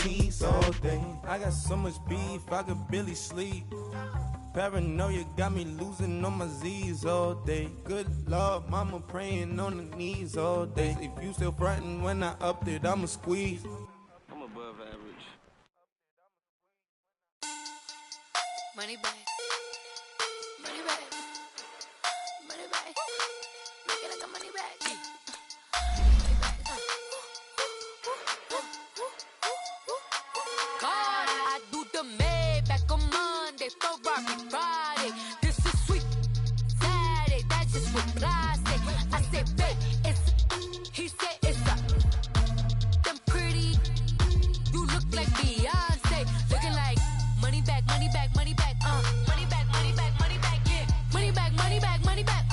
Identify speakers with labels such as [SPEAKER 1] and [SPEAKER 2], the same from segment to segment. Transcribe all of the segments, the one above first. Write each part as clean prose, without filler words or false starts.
[SPEAKER 1] peace all day. I got so much beef, I could barely sleep. Paranoia got me losing on my Z's all day. Good Lord, mama praying on the knees all day. If you still frontin' when I upped it, I'ma squeeze.
[SPEAKER 2] I'm above average.
[SPEAKER 3] Money back. Money back. Money back. Make it like a money back. Money back. God, I do the Maybach on Monday, Ferrari Friday. This is sweet Saturday, that's just what I say. I say, babe, it's, he said it's a, them pretty, you look like Beyonce, looking like money back, money back, money back, money back, money back, money back, yeah, money back, money back, money back,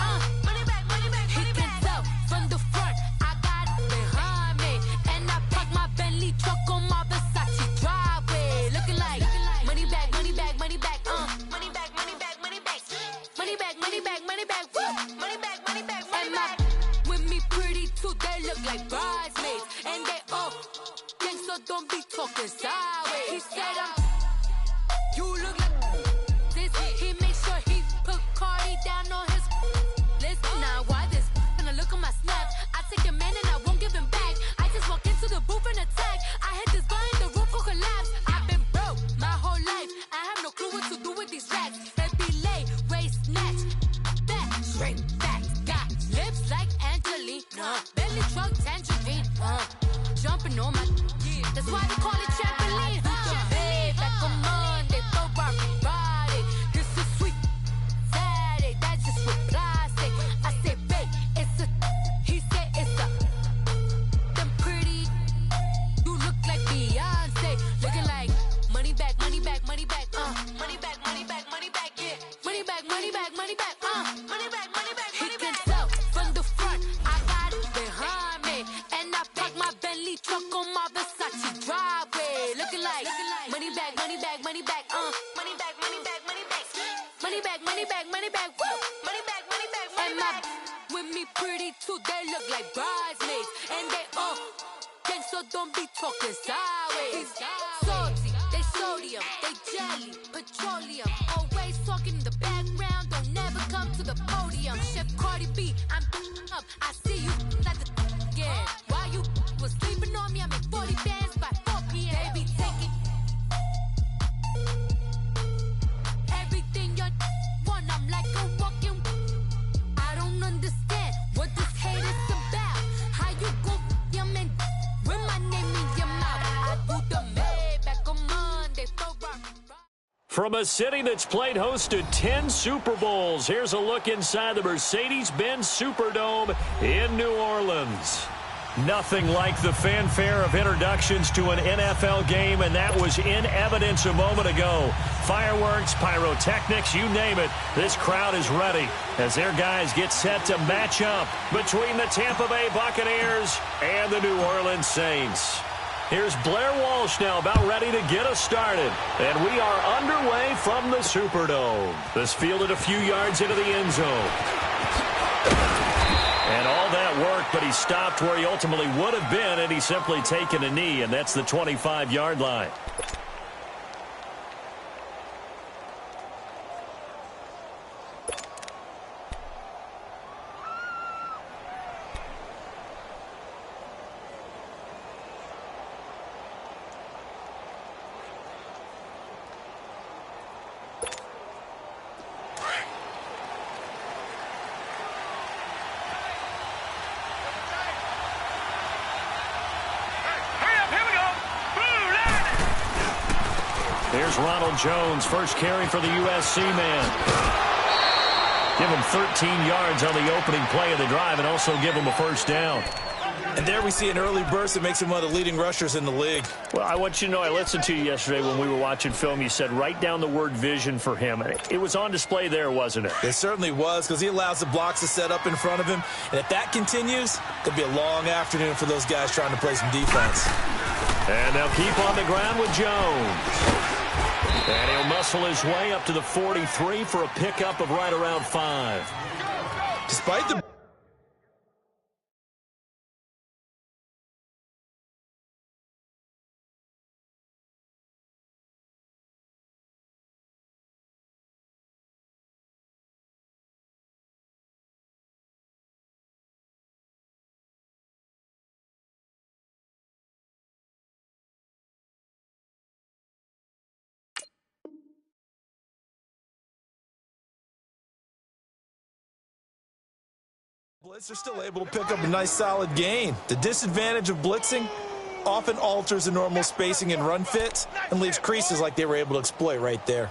[SPEAKER 3] money back, money back, he can tell from the front, I got it behind me, and I park my Bentley truck on my Versace driveway, looking like money back, money back, money back, money back, money back, money back, money back, money back, money back, money back, money back, money back, with me pretty too, they look like bridesmaids, and they all gang, so don't be talking sideways. He said you look like this. He made sure he put Cardi down on his list. Now why this? Gonna look at my snap. I take a man and I won't give him back. I just walk into the booth and attack. I hit this guy in the roof will collapse. I've been broke my whole life. I have no clue what to do with these racks. Baby lay, waist snatch, back, shrink back. Got lips like Angelina, belly truck tangerine. Jumping on my, that's why they call it trampoline. Babe, like a Monday, Ferrari Friday. This is sweet Saturday, that's just what I say. I say, babe, it's a, he said it's a, them pretty, you look like Beyonce, looking like money back, money back, money back, money back, money back, money back, yeah, money back, money back, money back, money back, money back, money back. He can tell from the front, I got it behind me, and I park my Bentley truck on my Versace driveway, looking like money back, money back, money back, money back, money back, money back, money back, money back, money back, money back, money back, money back. With me pretty too, they look like bridesmaids, and they all gang, so don't be talking sideways. Salty, they sodium, they jelly, petroleum, always talking in the background, don't never come to the podium. Chef Cardi B, I'm up, I see you like the again. Why you was sleeping on me? I make 40 bands by 4 p.m. They be taking everything you want. I'm like a walking. I don't understand what this hate is about. How you go your man with my name in your mouth? I do the Maybach on Monday, Ferrari.
[SPEAKER 4] From a city that's played host to 10 Super Bowls, here's a look inside the Mercedes-Benz Superdome in New Orleans. Nothing like the fanfare of introductions to an NFL game, and that was in evidence a moment ago. Fireworks, pyrotechnics, you name it, this crowd is ready as their guys get set to match up between the Tampa Bay Buccaneers and the New Orleans Saints. Here's Blair Walsh now about ready to get us started. And we are underway from the Superdome. This fielded a few yards into the end zone. And all that work, but he stopped where he ultimately would have been, and he's simply taken a knee, and that's the 25-yard line. Here's Ronald Jones, first carry for the USC man. Give him 13 yards on the opening play of the drive and also give him a first down.
[SPEAKER 5] And there we see an early burst that makes him one of the leading rushers in the league.
[SPEAKER 4] Well, I want you to know, I listened to you yesterday when we were watching film. You said write down the word vision for him. It was on display there, wasn't it?
[SPEAKER 5] It certainly was, because he allows the blocks to set up in front of him. And if that continues, it'll be a long afternoon for those guys trying to play some defense.
[SPEAKER 4] And they'll keep on the ground with Jones. And he'll muscle his way up to the 43 for a pickup of right around 5.
[SPEAKER 5] Despite the Blitz are still able to pick up a nice solid gain. The disadvantage of blitzing often alters the normal spacing and run fits and leaves creases like they were able to exploit right there.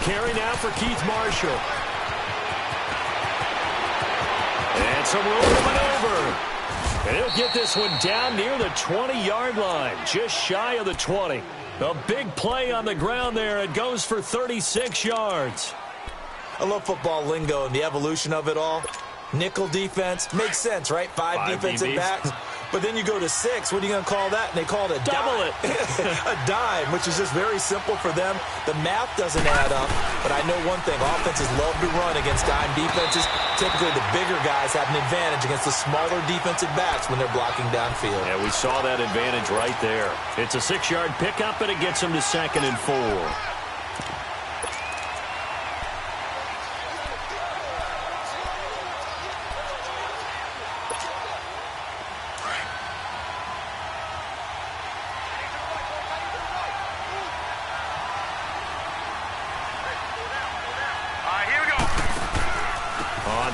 [SPEAKER 4] Carry now for Keith Marshall. And some room to maneuver. And he'll get this one down near the 20-yard line, just shy of the 20. A big play on the ground there. It goes for 36 yards.
[SPEAKER 5] I love football lingo and the evolution of it all. Nickel defense makes sense, right? Five defensive backs. But then you go to 6. What are you going to call that? And they call it a
[SPEAKER 4] double
[SPEAKER 5] dime. A dime, which is just very simple for them. The math doesn't add up. But I know one thing. Offenses love to run against dime defenses. Typically, the bigger guys have an advantage against the smaller defensive backs when they're blocking downfield.
[SPEAKER 4] Yeah, we saw that advantage right there. It's a 6-yard pickup, and it gets them to 2nd and 4.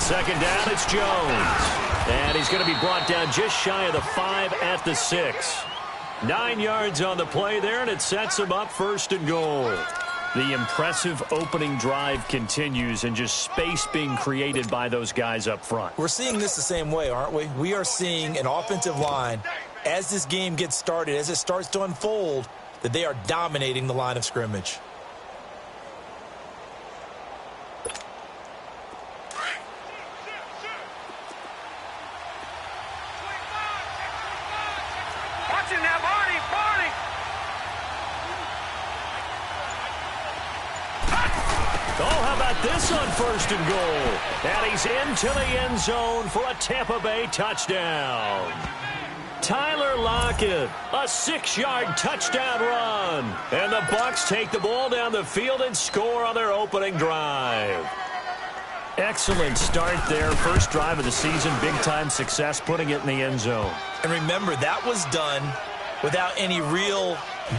[SPEAKER 4] Second down, it's Jones. And he's going to be brought down just shy of the 5 at the 6. 9 yards on the play there, and it sets him up 1st and goal. The impressive opening drive continues, and just space being created by those guys up front.
[SPEAKER 5] We're seeing this the same way, aren't we? We are seeing an offensive line, as this game gets started, as it starts to unfold, that they are dominating the line of scrimmage.
[SPEAKER 4] This on 1st and goal. And he's into the end zone for a Tampa Bay touchdown. Tyler Lockett, a 6-yard touchdown run. And the Bucs take the ball down the field and score on their opening drive. Excellent start there. First drive of the season, big-time success, putting it in the end zone.
[SPEAKER 5] And remember, that was done without any real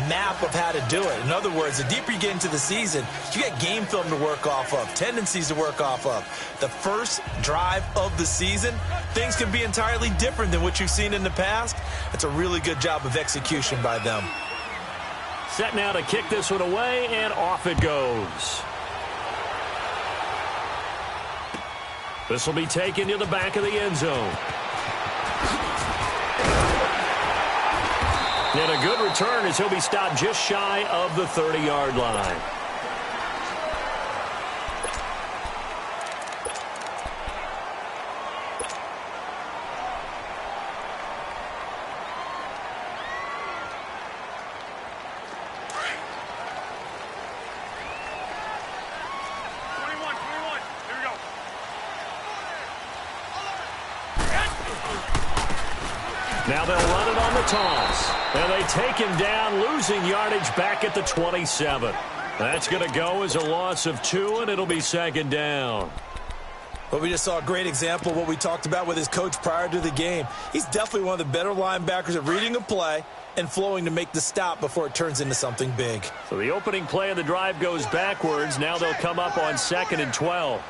[SPEAKER 5] map of how to do it. In other words, the deeper you get into the season, you got game film to work off of, tendencies to work off of. The first drive of the season, things can be entirely different than what you've seen in the past. It's a really good job of execution by them.
[SPEAKER 4] Set now to kick this one away, and off it goes. This will be taken to the back of the end zone. And a good return as he'll be stopped just shy of the 30-yard line. Now they'll run it on the toss. And they take him down, losing yardage back at the 27. That's going to go as a loss of 2, and it'll be 2nd down.
[SPEAKER 5] Well, we just saw a great example of what we talked about with his coach prior to the game. He's definitely one of the better linebackers at reading a play and flowing to make the stop before it turns into something big.
[SPEAKER 4] So the opening play of the drive goes backwards. Now they'll come up on 2nd and 12.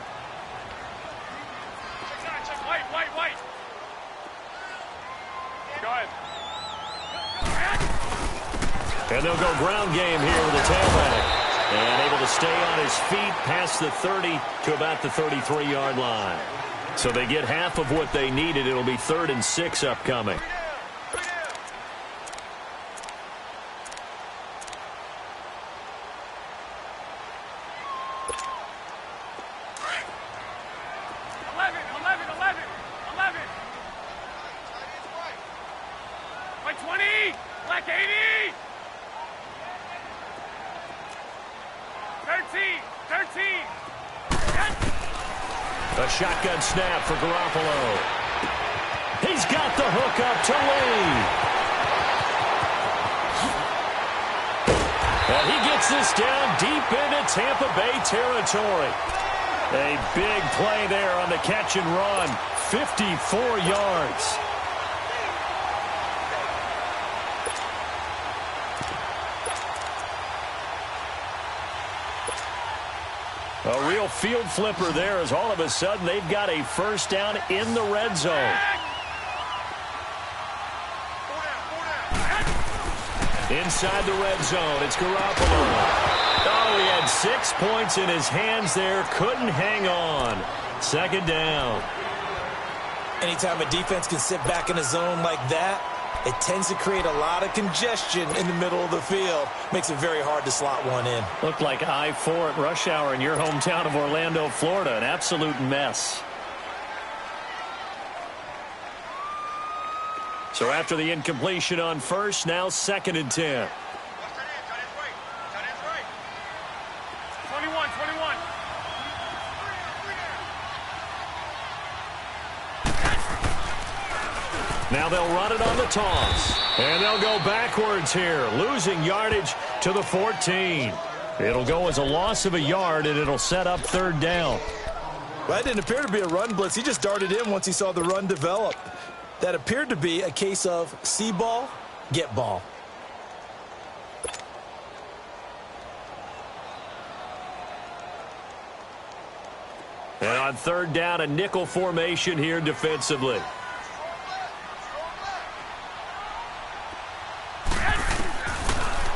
[SPEAKER 4] And they'll go ground game here with the tailback. And able to stay on his feet past the 30 to about the 33-yard line. So they get half of what they needed. It'll be 3rd and 6 upcoming. A shotgun snap for Garoppolo. He's got the hook up to Lee. And he gets this down deep into Tampa Bay territory. A big play there on the catch and run. 54 yards. A real field flipper there as all of a sudden they've got a first down in the red zone. Inside the red zone, it's Garoppolo. Oh, he had 6 points in his hands there. Couldn't hang on. Second down.
[SPEAKER 5] Anytime a defense can sit back in a zone like that, it tends to create a lot of congestion in the middle of the field. Makes it very hard to slot one in.
[SPEAKER 4] Looked like I-4 at rush hour in your hometown of Orlando, Florida. An absolute mess. So after the incompletion on first, now 2nd and 10.
[SPEAKER 6] 21.
[SPEAKER 4] Now they'll run it on the toss. And they'll go backwards here, losing yardage to the 14. It'll go as a loss of a yard, and it'll set up 3rd down.
[SPEAKER 5] Well, that didn't appear to be a run blitz. He just darted in once he saw the run develop. That appeared to be a case of see ball, get ball.
[SPEAKER 4] And on 3rd down, a nickel formation here defensively.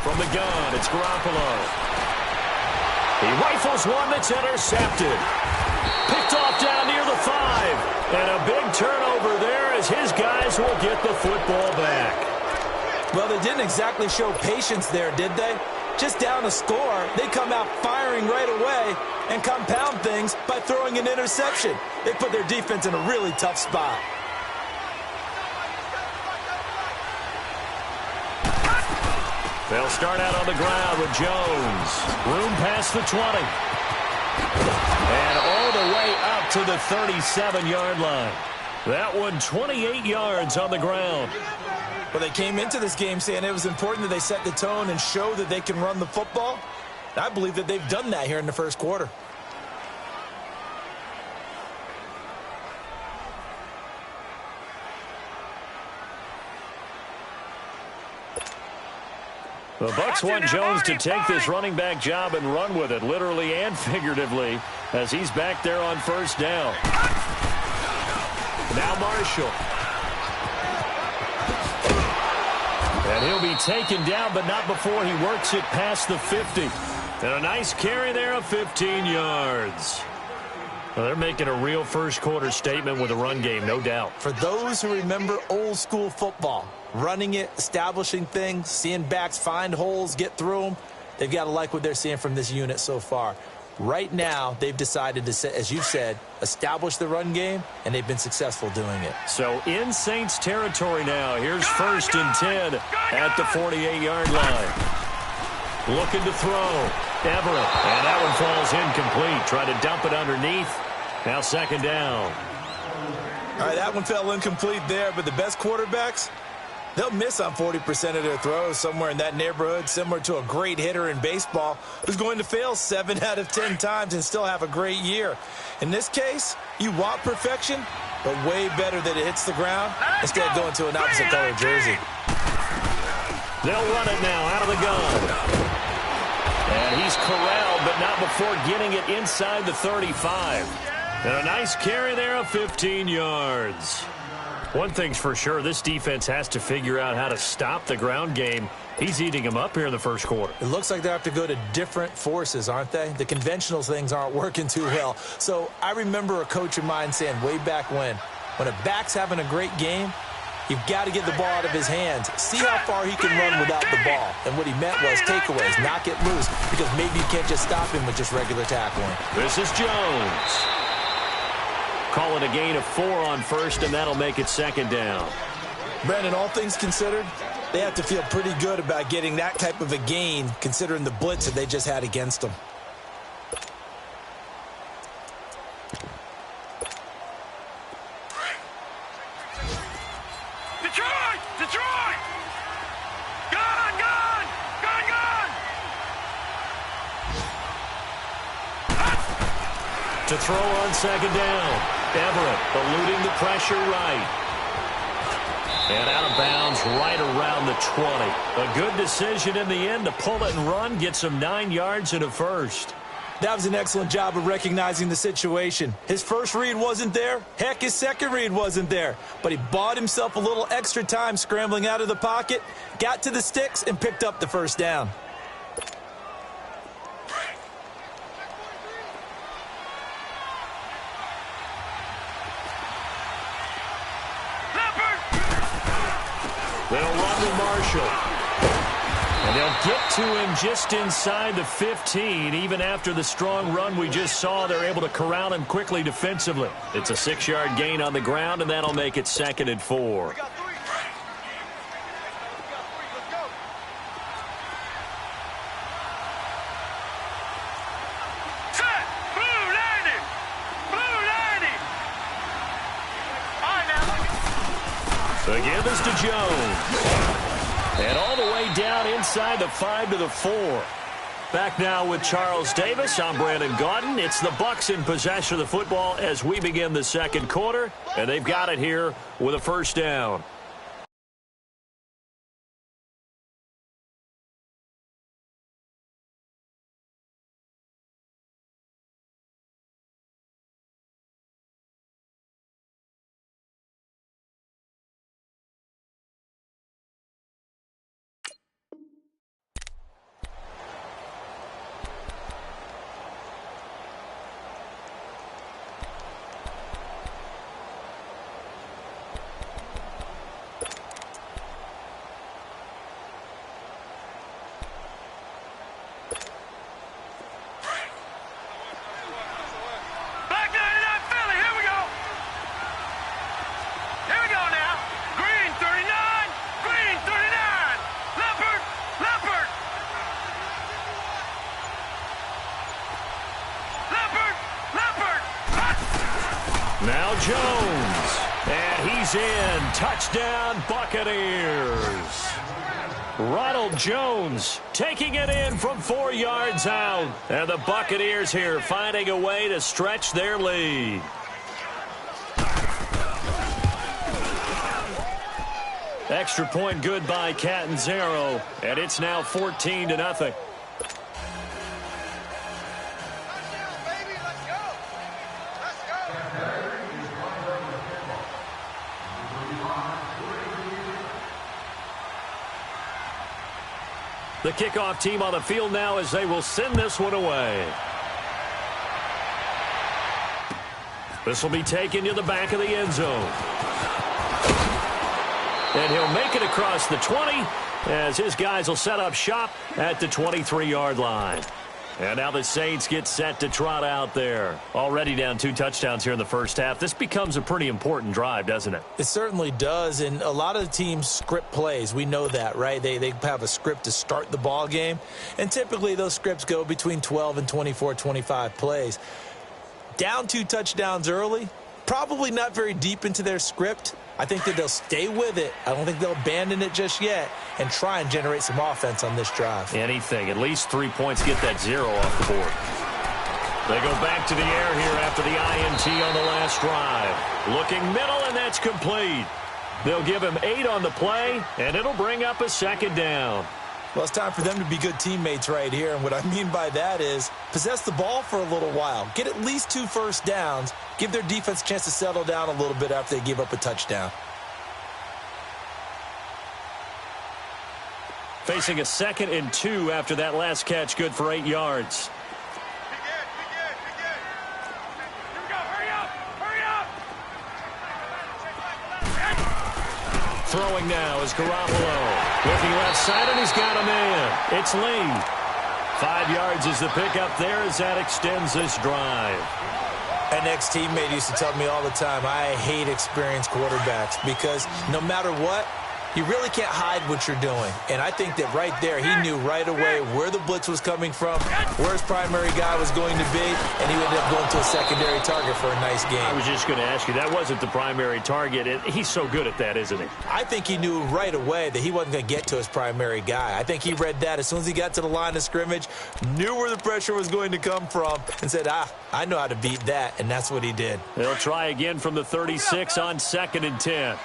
[SPEAKER 4] From the gun, it's Garoppolo. He rifles one that's intercepted. Picked off down near the 5. And a big turnover there as his guys will get the football back.
[SPEAKER 5] Well, they didn't exactly show patience there, did they? Just down a score, they come out firing right away and compound things by throwing an interception. They put their defense in a really tough spot.
[SPEAKER 4] They'll start out on the ground with Jones. Room past the 20. And all the way up to the 37-yard line. That one 28 yards on the ground.
[SPEAKER 5] Well, they came into this game saying it was important that they set the tone and show that they can run the football. I believe that they've done that here in the first quarter.
[SPEAKER 4] The Bucs want Jones to take this running back job and run with it, literally and figuratively, as he's back there on 1st down. Now Marshall. And he'll be taken down, but not before he works it past the 50. And a nice carry there of 15 yards. Well, they're making a real first quarter statement with a run game, no doubt.
[SPEAKER 5] For those who remember old school football, running it, establishing things, seeing backs find holes, get through them, they've got to like what they're seeing from this unit so far. Right now, they've decided to, as you said, establish the run game, and they've been successful doing it.
[SPEAKER 4] So in Saints territory now. Here's 1st and 10 at the 48-yard line. Looking to throw. Everett. And that one falls incomplete. Try to dump it underneath. Now 2nd down.
[SPEAKER 5] All right, that one fell incomplete there, but the best quarterbacks, they'll miss on 40% of their throws, somewhere in that neighborhood, similar to a great hitter in baseball who's going to fail 7 out of 10 times and still have a great year. In this case, you want perfection, but way better that it hits the ground instead of going to an opposite color jersey.
[SPEAKER 4] They'll run it now out of the gun. And he's corralled, but not before getting it inside the 35. And a nice carry there of 15 yards. One thing's for sure, this defense has to figure out how to stop the ground game. He's eating them up here in the first quarter.
[SPEAKER 5] It looks like they have to go to different forces, aren't they? The conventional things aren't working too well. So I remember a coach of mine saying way back when a back's having a great game, you've got to get the ball out of his hands. See how far he can run without the ball. And what he meant was takeaways, knock it loose, because maybe you can't just stop him with just regular tackling.
[SPEAKER 4] This is Jones. Call it a gain of 4 on 1st, and that'll make it 2nd down.
[SPEAKER 5] Brandon, all things considered, they have to feel pretty good about getting that type of a gain, considering the blitz that they just had against them.
[SPEAKER 6] Detroit! Detroit! Gun! Gun! Gun! Gun!
[SPEAKER 4] to throw on second down. Everett eluding the pressure right. And out of bounds right around the 20. A good decision in the end to pull it and run, get some 9 yards and a first.
[SPEAKER 5] That was an excellent job of recognizing the situation. His first read wasn't there. Heck, his second read wasn't there. But he bought himself a little extra time scrambling out of the pocket, got to the sticks, and picked up the first down.
[SPEAKER 4] They'll run to Marshall. And they'll get to him just inside the 15. Even after the strong run we just saw, they're able to corral him quickly defensively. It's a 6-yard gain on the ground, and that'll make it 2nd and 4. The give is to Jones. And all the way down inside the 5 to the 4. Back now with Charles Davis. I'm Brandon Gaudin. It's the Bucs in possession of the football as we begin the second quarter. And they've got it here with a first down. Now Jones, and he's in. Touchdown, Buccaneers. Ronald Jones taking it in from 4 yards out. And the Buccaneers here finding a way to stretch their lead. Extra point good by Catanzaro, and it's now 14-0. The kickoff team on the field now as they will send this one away. This will be taken to the back of the end zone. And he'll make it across the 20 as his guys will set up shop at the 23-yard line. And now the Saints get set to trot out there. Already down 2 touchdowns here in the first half. This becomes a pretty important drive, doesn't it?
[SPEAKER 5] It certainly does, and a lot of the teams script plays. We know that, right? They have a script to start the ball game, and typically those scripts go between 12 and 24, 25 plays. Down 2 touchdowns early, probably not very deep into their script. I think that they'll stay with it. I don't think they'll abandon it just yet and try and generate some offense on this drive.
[SPEAKER 4] Anything. At least 3 points. Get that 0 off the board. They go back to the air here after the INT on the last drive. Looking middle, and that's complete. They'll give him 8 on the play, and it'll bring up a 2nd down.
[SPEAKER 5] Well, it's time for them to be good teammates right here, and what I mean by that is possess the ball for a little while. Get at least 2 first downs. Give their defense a chance to settle down a little bit after they give up a touchdown.
[SPEAKER 4] Facing a 2nd and 2 after that last catch, good for 8 yards. Throwing now is Garoppolo. Looking left side, and he's got a man. It's Lee. 5 yards is the pickup there as that extends this drive.
[SPEAKER 5] An ex-teammate used to tell me all the time, I hate experienced quarterbacks because no matter what, You really can't hide what you're doing. And I think that right there, he knew right away where the blitz was coming from, where his primary guy was going to be, and he ended up going to a secondary target for a nice game.
[SPEAKER 4] I was just going to ask you, that wasn't the primary target. And he's so good at that, isn't he?
[SPEAKER 5] I think he knew right away that he wasn't going to get to his primary guy. I think he read that as soon as he got to the line of scrimmage, knew where the pressure was going to come from, and said, I know how to beat that, and that's what he did.
[SPEAKER 4] They'll try again from the 36 on 2nd and 10.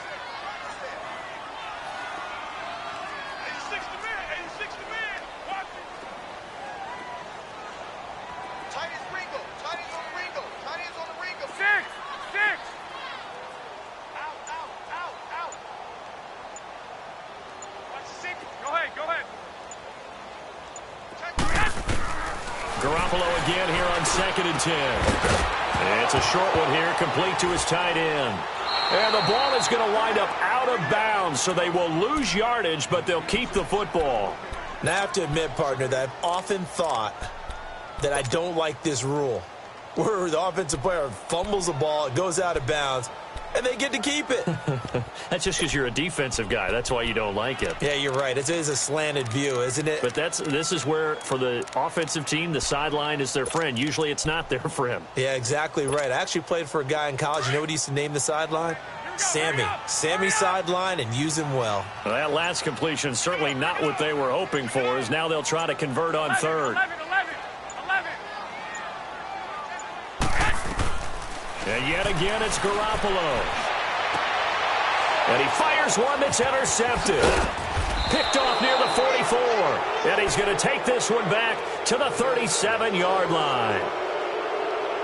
[SPEAKER 4] Garoppolo again here on 2nd and 10. It's a short one here, complete to his tight end. And the ball is going to wind up out of bounds, so they will lose yardage, but they'll keep the football.
[SPEAKER 5] Now, I have to admit, partner, that I've often thought that I don't like this rule, where the offensive player fumbles the ball, it goes out of bounds, and they get to keep it.
[SPEAKER 4] That's just because you're a defensive guy. That's why you don't like it.
[SPEAKER 5] Yeah, you're right. It is a slanted view, isn't it?
[SPEAKER 4] But this is where, for the offensive team, the sideline is their friend. Usually it's not their friend.
[SPEAKER 5] Yeah, exactly right. I actually played for a guy in college. You know what he used to name the sideline? Sammy. Sammy sideline, and use him well.
[SPEAKER 4] Well, that last completion certainly not what they were hoping for, as now they'll try to convert on 3rd.
[SPEAKER 6] 11.
[SPEAKER 4] And yet again, it's Garoppolo. And he fires one that's intercepted. Picked off near the 44. And he's going to take this one back to the 37-yard line.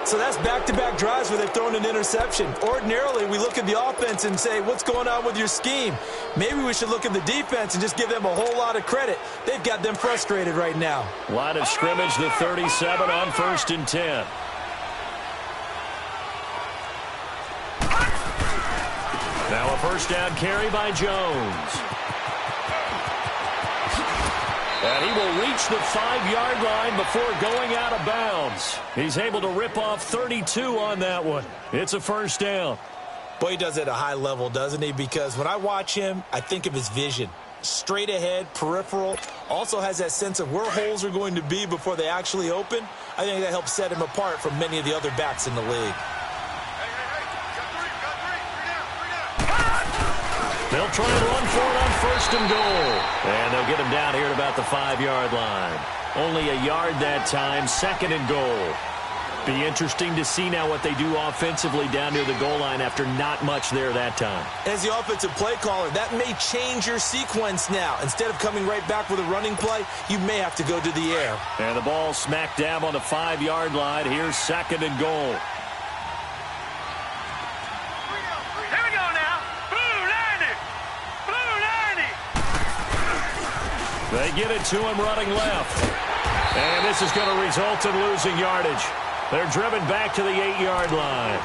[SPEAKER 5] So that's back-to-back drives where they've thrown an interception. Ordinarily, we look at the offense and say, what's going on with your scheme? Maybe we should look at the defense and just give them a whole lot of credit. They've got them frustrated right now.
[SPEAKER 4] Line of scrimmage, the 37 on 1st and 10. Now a first down carry by Jones. And he will reach the 5-yard line before going out of bounds. He's able to rip off 32 on that one. It's a first down.
[SPEAKER 5] Boy, he does it at a high level, doesn't he? Because when I watch him, I think of his vision. Straight ahead, peripheral. Also has that sense of where holes are going to be before they actually open. I think that helps set him apart from many of the other backs in the league.
[SPEAKER 4] They'll try and run for it on 1st and goal. And they'll get him down here at about the 5-yard line. Only a yard that time, 2nd and goal. Be interesting to see now what they do offensively down near the goal line after not much there that time.
[SPEAKER 5] As the offensive play caller, that may change your sequence now. Instead of coming right back with a running play, you may have to go to the air.
[SPEAKER 4] And the ball smack dab on the 5-yard line. Here's 2nd and goal. They get it to him running left. And this is going to result in losing yardage. They're driven back to the 8-yard line.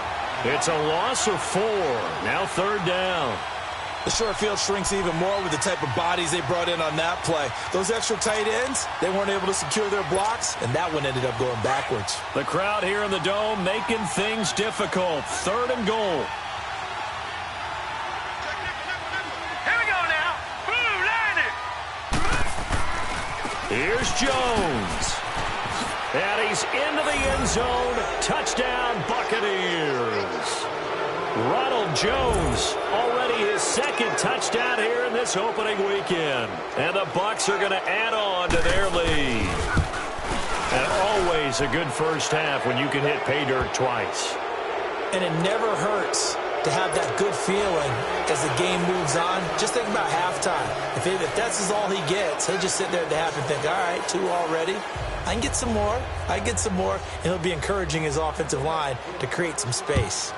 [SPEAKER 4] It's a loss of 4. Now 3rd down.
[SPEAKER 5] The short field shrinks even more with the type of bodies they brought in on that play. Those extra tight ends, they weren't able to secure their blocks, and that one ended up going backwards.
[SPEAKER 4] The crowd here in the Dome making things difficult. 3rd and goal. Here's Jones. And he's into the end zone. Touchdown, Buccaneers. Ronald Jones, already his 2nd touchdown here in this opening weekend. And the Bucs are going to add on to their lead. And always a good first half when you can hit pay dirt twice.
[SPEAKER 5] And it never hurts to have that good feeling as the game moves on. Just think about halftime. If that's all he gets, he'll just sit there at the half and think, all right, 2 already. I can get some more. I can get some more. And he'll be encouraging his offensive line to create some space.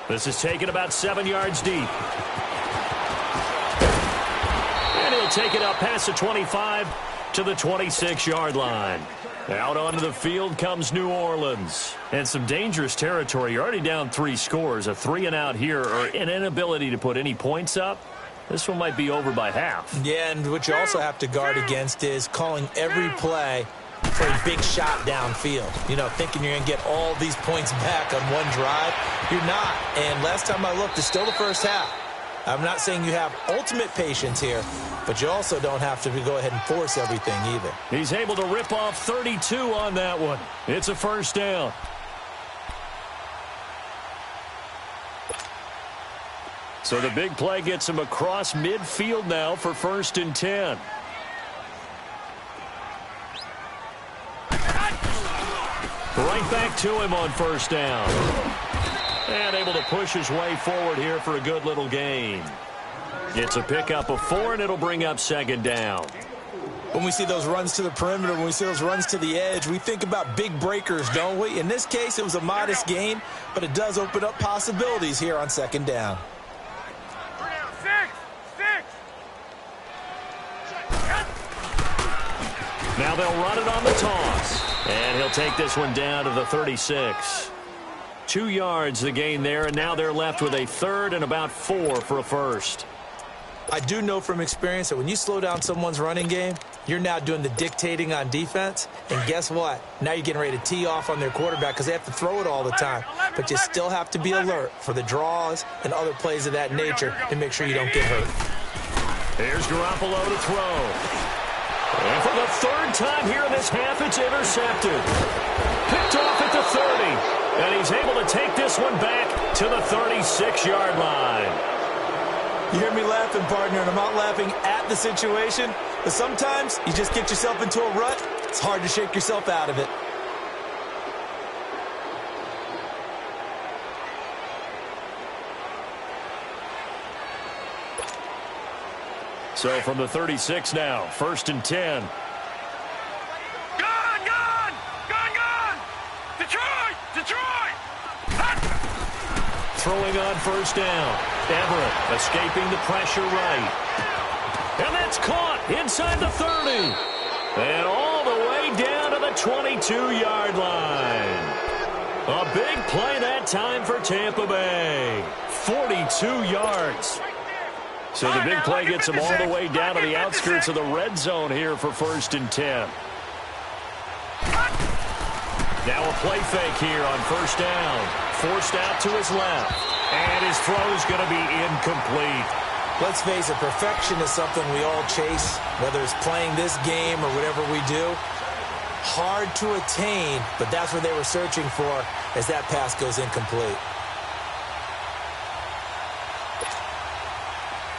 [SPEAKER 4] This is taken about 7 yards deep. And he'll take it up past the 25 to the 26-yard line. Out onto the field comes New Orleans. And some dangerous territory. You're already down 3 scores. A 3-and-out here, or an inability to put any points up. This one might be over by half.
[SPEAKER 5] Yeah, and what you also have to guard against is calling every play for a big shot downfield. You know, thinking you're going to get all these points back on one drive. You're not. And last time I looked, it's still the first half. I'm not saying you have ultimate patience here, but you also don't have to go ahead and force everything either.
[SPEAKER 4] He's able to rip off 32 on that one. It's a first down. So the big play gets him across midfield now for 1st and 10. Right back to him on 1st down. And able to push his way forward here for a good little gain. It's a pickup of 4, and it'll bring up 2nd down.
[SPEAKER 5] When we see those runs to the perimeter, when we see those runs to the edge, we think about big breakers, don't we? In this case, it was a modest gain, but it does open up possibilities here on 2nd down.
[SPEAKER 4] Now they'll run it on the toss. And he'll take this one down to the 36. 2 yards the gain there, and now they're left with a 3rd and about 4 for a first.
[SPEAKER 5] I do know from experience that when you slow down someone's running game, you're now doing the dictating on defense. And guess what? Now you're getting ready to tee off on their quarterback because they have to throw it all the time. But you still have to be alert for the draws and other plays of that nature to make sure you don't get hurt.
[SPEAKER 4] Here's Garoppolo to throw. And for the 3rd time here in this half, it's intercepted. Picked off at the 30. And he's able to take this one back to the 36-yard line.
[SPEAKER 5] You hear me laughing, partner, and I'm not laughing at the situation. But sometimes you just get yourself into a rut. It's hard to shake yourself out of it.
[SPEAKER 4] So from the 36 now, 1st and 10.
[SPEAKER 6] Gone! Detroit!
[SPEAKER 4] Throwing on 1st down. Everett escaping the pressure right. And that's caught inside the 30. And all the way down to the 22-yard line. A big play that time for Tampa Bay. 42 yards. So the big play gets them all the way down to the outskirts of the red zone here for 1st and 10. Now a play fake here on 1st down. Forced out to his left. And his throw's going to be incomplete.
[SPEAKER 5] Let's face it, perfection is something we all chase, whether it's playing this game or whatever we do. Hard to attain, but that's what they were searching for as that pass goes incomplete.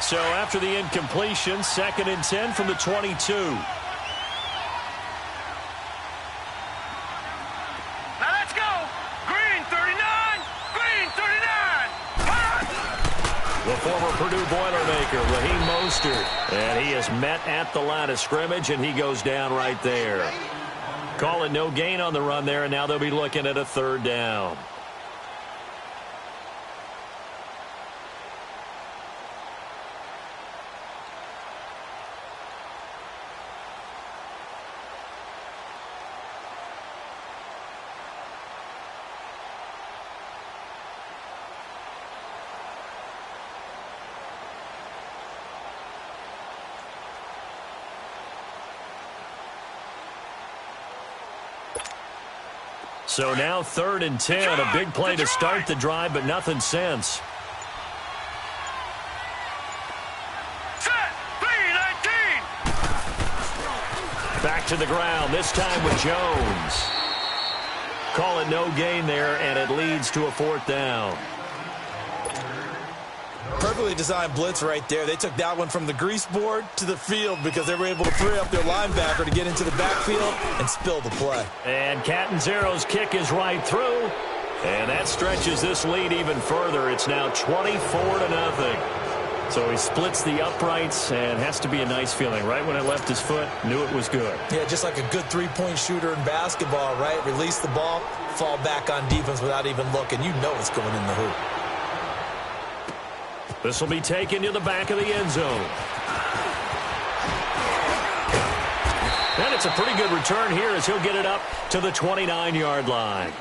[SPEAKER 4] So after the incompletion, 2nd and 10 from the 22.
[SPEAKER 6] Now let's go. Green 39.
[SPEAKER 4] The former Purdue Boilermaker, Raheem Mostert. And he is met at the line of scrimmage, and he goes down right there. Call it no gain on the run there, and now they'll be looking at a 3rd down. So now 3rd and 10, a big play to start the drive, but nothing since.
[SPEAKER 6] Set, 3-19.
[SPEAKER 4] Back to the ground, this time with Jones. Call it no gain there, and it leads to a 4th down.
[SPEAKER 5] Perfectly designed blitz right there. They took that one from the grease board to the field because they were able to free up their linebacker to get into the backfield and spill the play.
[SPEAKER 4] And Catanzaro's kick is right through. And that stretches this lead even further. It's now 24-0. So he splits the uprights, and has to be a nice feeling. Right when it left his foot, knew it was good.
[SPEAKER 5] Yeah, just like a good three-point shooter in basketball, right? Release the ball, fall back on defense without even looking. You know it's going in the hoop.
[SPEAKER 4] This will be taken to the back of the end zone. And it's a pretty good return here as he'll get it up to the 29-yard line.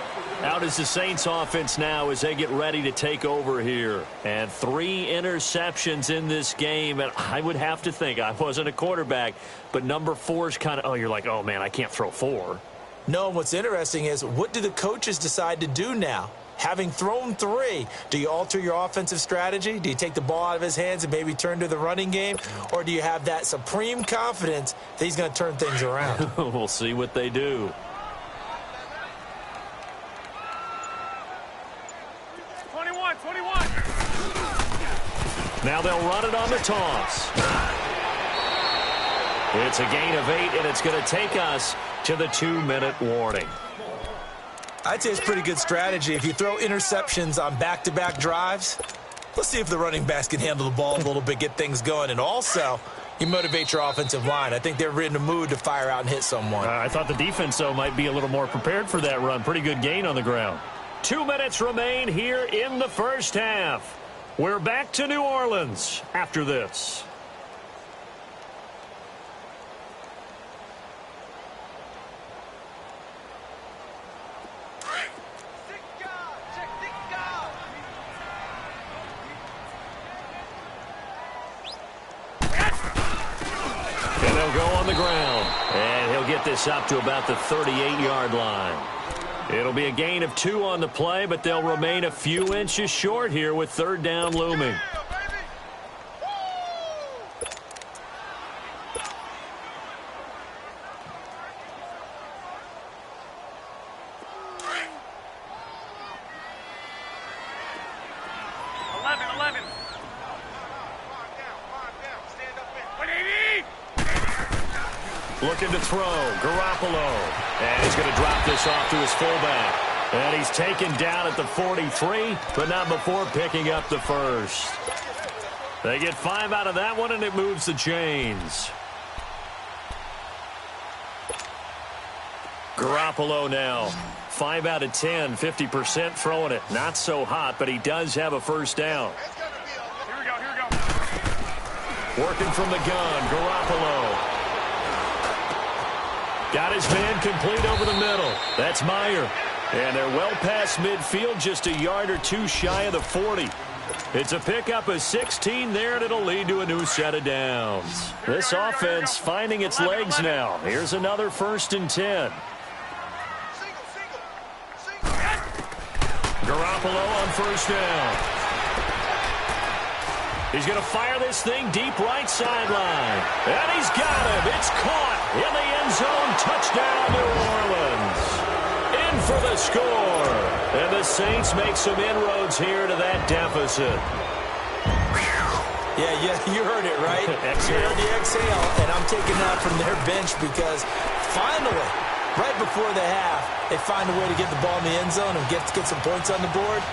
[SPEAKER 4] Out is the Saints offense now as they get ready to take over here. And 3 interceptions in this game. And I would have to think, I wasn't a quarterback, but number 4 is kind of, oh, you're like, oh, man, I can't throw 4.
[SPEAKER 5] No, what's interesting is what do the coaches decide to do now? Having thrown 3, do you alter your offensive strategy? Do you take the ball out of his hands and maybe turn to the running game? Or do you have that supreme confidence that he's going to turn things around?
[SPEAKER 4] We'll see what they do. Now they'll run it on the toss. It's a gain of 8, and it's going to take us to the 2-minute warning.
[SPEAKER 5] I'd say it's pretty good strategy. If you throw interceptions on back-to-back drives, let's see if the running backs can handle the ball a little bit, get things going. And also, you motivate your offensive line. I think they're in the mood to fire out and hit someone.
[SPEAKER 4] I thought the defense, though, might be a little more prepared for that run. Pretty good gain on the ground. 2 minutes remain here in the first half. We're back to New Orleans after this. And they'll go on the ground. And he'll get this up to about the 38-yard line. It'll be a gain of 2 on the play, but they'll remain a few inches short here with 3rd down looming. Looking to throw, Garoppolo. And he's going to drop this off to his fullback. And he's taken down at the 43, but not before picking up the first. They get 5 out of that one, and it moves the chains. Garoppolo now. 5 out of 10, 50% throwing it. Not so hot, but he does have a first down.
[SPEAKER 6] Here we go.
[SPEAKER 4] Working from the gun, Garoppolo. Got his man complete over the middle. That's Meyer. And they're well past midfield, just a yard or 2 shy of the 40. It's a pickup of 16 there, and it'll lead to a new set of downs. This offense finding its legs now. Here's another 1st and 10. Garoppolo on first down. He's going to fire this thing deep right sideline. And he's got him. It's caught in the end zone. Touchdown, New Orleans. In for the score. And the Saints make some inroads here to that deficit.
[SPEAKER 5] Yeah, you heard it, right? You heard the exhale, and I'm taking that from their bench because finally, right before the half, they find a way to get the ball in the end zone and get some points on the board.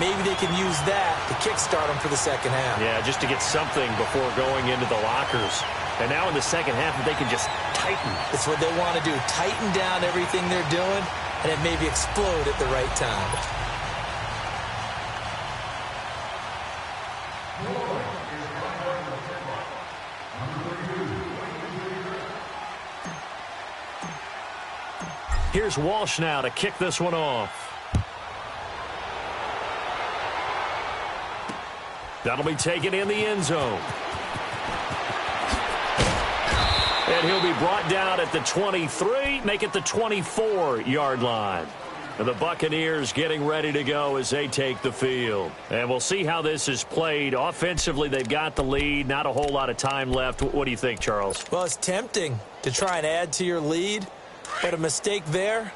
[SPEAKER 5] Maybe they can use that to kickstart them for the second half.
[SPEAKER 4] Yeah, just to get something before going into the lockers. And now in the second half, they can just tighten.
[SPEAKER 5] That's what they want to do. Tighten down everything they're doing, and then maybe explode at the right time.
[SPEAKER 4] Here's Walsh now to kick this one off. That'll be taken in the end zone. And he'll be brought down at the 23, make it the 24-yard line. And the Buccaneers getting ready to go as they take the field. And we'll see how this is played. Offensively, they've got the lead. Not a whole lot of time left. What do you think, Charles?
[SPEAKER 5] Well, it's tempting to try and add to your lead, but a mistake there,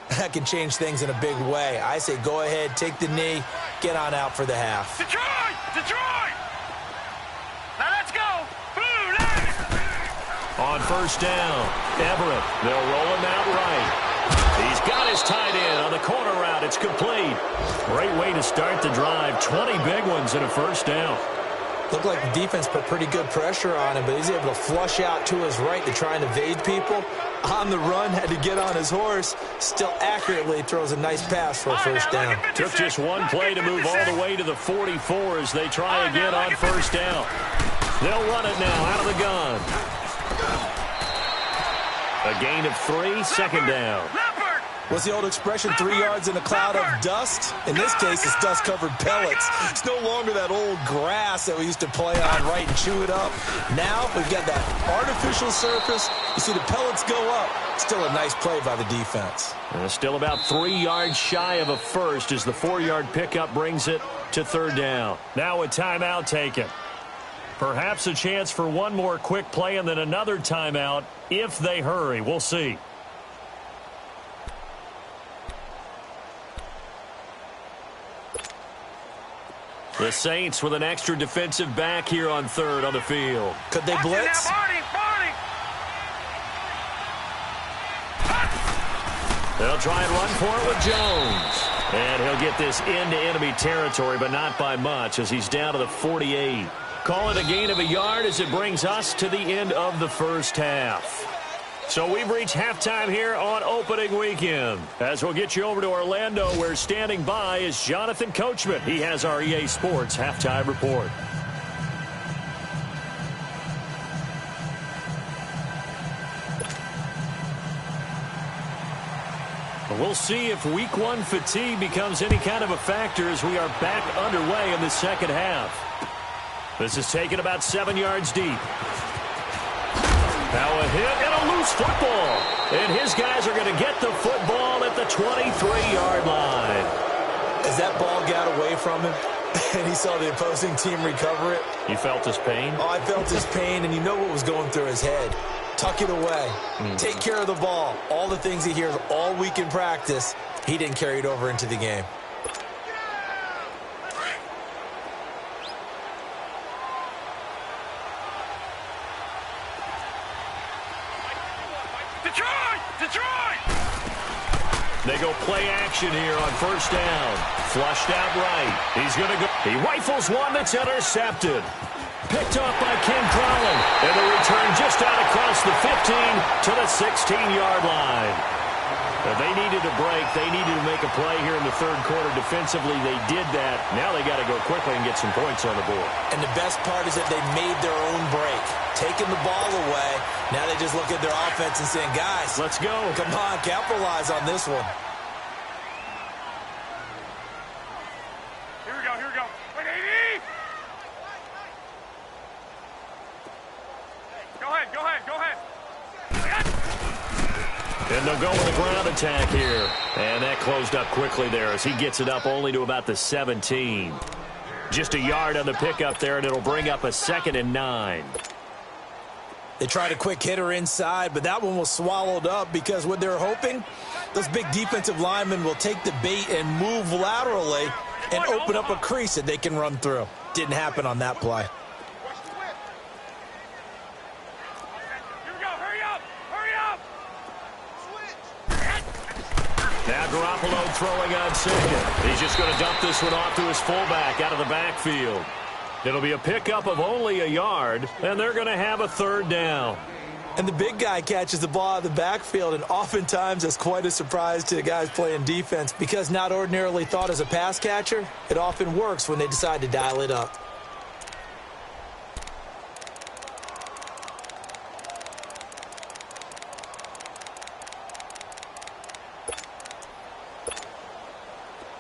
[SPEAKER 5] that can change things in a big way. I say go ahead, take the knee, get on out for the half.
[SPEAKER 6] Detroit! Detroit! Now let's go!
[SPEAKER 4] On first down, Everett. They'll roll him out right. He's got his tight end on the corner route. It's complete. Great way to start the drive. 20 big ones and a first down.
[SPEAKER 5] Looked like the defense put pretty good pressure on him, but he's able to flush out to his right to try and evade people. On the run, had to get on his horse. Still accurately throws a nice pass for a first down.
[SPEAKER 4] Took just one play to move all the way to the 44 as they try again on first down. They'll run it now out of the gun. A gain of 3, second down.
[SPEAKER 5] What's the old expression, 3 yards in a cloud of dust? In this case, it's dust-covered pellets. It's no longer that old grass that we used to play on, right, and chew it up. Now we've got that artificial surface. You see the pellets go up. Still a nice play by the defense.
[SPEAKER 4] Still about 3 yards shy of a first as the 4-yard pickup brings it to third down. Now a timeout taken. Perhaps a chance for one more quick play and then another timeout if they hurry. We'll see. The Saints with an extra defensive back here on third on the field.
[SPEAKER 5] Could they blitz?
[SPEAKER 4] They'll try and run for it with Jones. And he'll get this into enemy territory, but not by much as he's down to the 48. Call it a gain of a yard as it brings us to the end of the first half. So we've reached halftime here on opening weekend. As we'll get you over to Orlando, where standing by is Jonathan Coachman. He has our EA Sports halftime report. We'll see if week one fatigue becomes any kind of a factor as we are back underway in the second half. This is taken about 7 yards deep. Now a hit and a loose football. And his guys are going to get the football at the 23-yard line.
[SPEAKER 5] As that ball got away from him and he saw the opposing team recover it.
[SPEAKER 4] You felt his pain?
[SPEAKER 5] Oh, I felt his pain, and you know what was going through his head. Tuck it away. Take care of the ball. All the things he hears all week in practice, he didn't carry it over into the game.
[SPEAKER 4] They go play action here on first down. Flushed out right. He's going to go. He rifles one that's intercepted. Picked off by Ken Crowley. And the return just out across the 15 to the 16-yard line. Now they needed a break. They needed to make a play here in the third quarter. Defensively, they did that. Now they got to go quickly and get some points on the board.
[SPEAKER 5] And the best part is that they made their own break. Taking the ball away. Now they just look at their offense and saying, guys,
[SPEAKER 4] let's go. Come
[SPEAKER 5] on, capitalize on this one.
[SPEAKER 6] Here we go, here we go. Wait, 80! Go ahead.
[SPEAKER 4] And they'll go with a ground attack here. And that closed up quickly there as he gets it up only to about the 17. Just a yard on the pickup there, and it'll bring up a 2nd and 9.
[SPEAKER 5] They tried a quick hitter inside, but that one was swallowed up because what they're hoping, those big defensive linemen will take the bait and move laterally and open up a crease that they can run through. Didn't happen on that play.
[SPEAKER 4] Now Garoppolo throwing on second. He's just going to dump this one off to his fullback out of the backfield. It'll be a pickup of only a yard, and they're going to have a third down.
[SPEAKER 5] And the big guy catches the ball out of the backfield, and oftentimes that's quite a surprise to the guys playing defense because not ordinarily thought as a pass catcher, it often works when they decide to dial it up.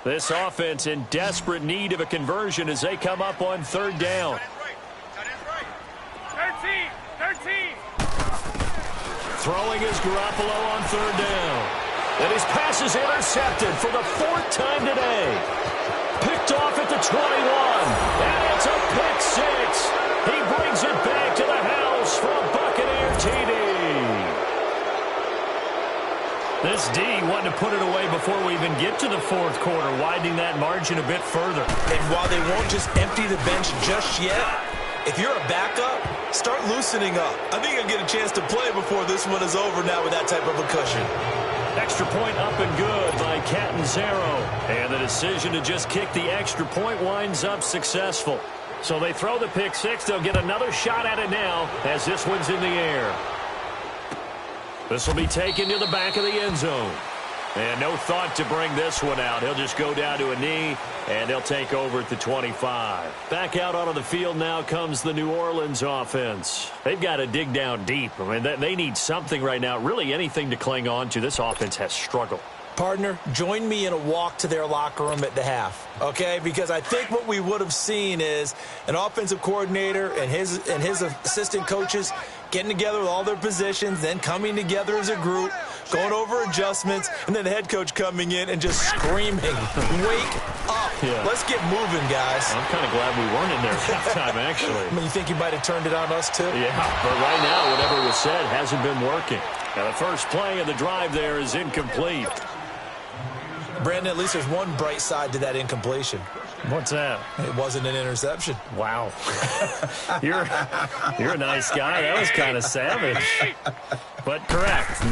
[SPEAKER 4] This offense in desperate need of a conversion as they come up on third down.
[SPEAKER 6] 13.
[SPEAKER 4] Throwing is Garoppolo on third down. And his pass is intercepted for the 4th time today. Picked off at the 21. And it's a pick six. He brings it back to the house for a Buccaneer TD. This D wanted to put it away before we even get to the fourth quarter, widening that margin a bit further.
[SPEAKER 5] And while they won't just empty the bench just yet, if you're a backup, start loosening up. I think you'll get a chance to play before this one is over now with that type of a cushion.
[SPEAKER 4] Extra point up and good by Catanzaro. And the decision to just kick the extra point winds up successful. So they throw the pick six. They'll get another shot at it now as this one's in the air. This will be taken to the back of the end zone. And no thought to bring this one out. He'll just go down to a knee, and they'll take over at the 25. Back out onto the field now comes the New Orleans offense. They've got to dig down deep. I mean, they need something right now, really anything to cling on to. This offense has struggled.
[SPEAKER 5] Partner, join me in a walk to their locker room at the half, okay? Because I think what we would have seen is an offensive coordinator and his assistant coaches getting together with all their positions, then coming together as a group, going over adjustments, and then the head coach coming in and just screaming, wake up. Yeah. Let's get moving, guys.
[SPEAKER 4] I'm kind of glad we weren't in there at halftime, actually.
[SPEAKER 5] I mean, you think you might have turned it on us, too?
[SPEAKER 4] Yeah, but right now, whatever was said hasn't been working. Now, the first play of the drive there is incomplete.
[SPEAKER 5] Brandon, at least there's one bright side to that incompletion.
[SPEAKER 4] What's that?
[SPEAKER 5] It wasn't an interception.
[SPEAKER 4] Wow. You're a nice guy. That was kind of savage. But correct.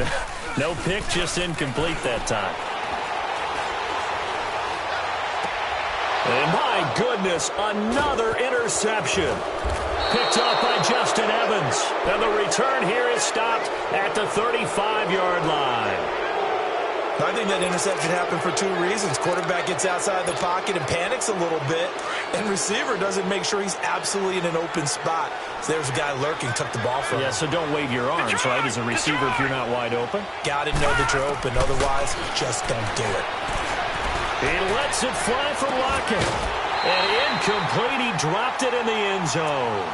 [SPEAKER 4] No pick, just incomplete that time. And my goodness, another interception. Picked off by Justin Evans. And the return here is stopped at the 35-yard line.
[SPEAKER 5] I think that interception happened for two reasons. Quarterback gets outside the pocket and panics a little bit, and receiver doesn't make sure he's absolutely in an open spot. So there's a guy lurking, took the ball from him.
[SPEAKER 4] Yeah, so don't wave your arms, right, as a receiver if you're not wide open.
[SPEAKER 5] Got to know that you're open. Otherwise, just don't do it.
[SPEAKER 4] He lets it fly from Lockett. And incomplete. He dropped it in the end zone.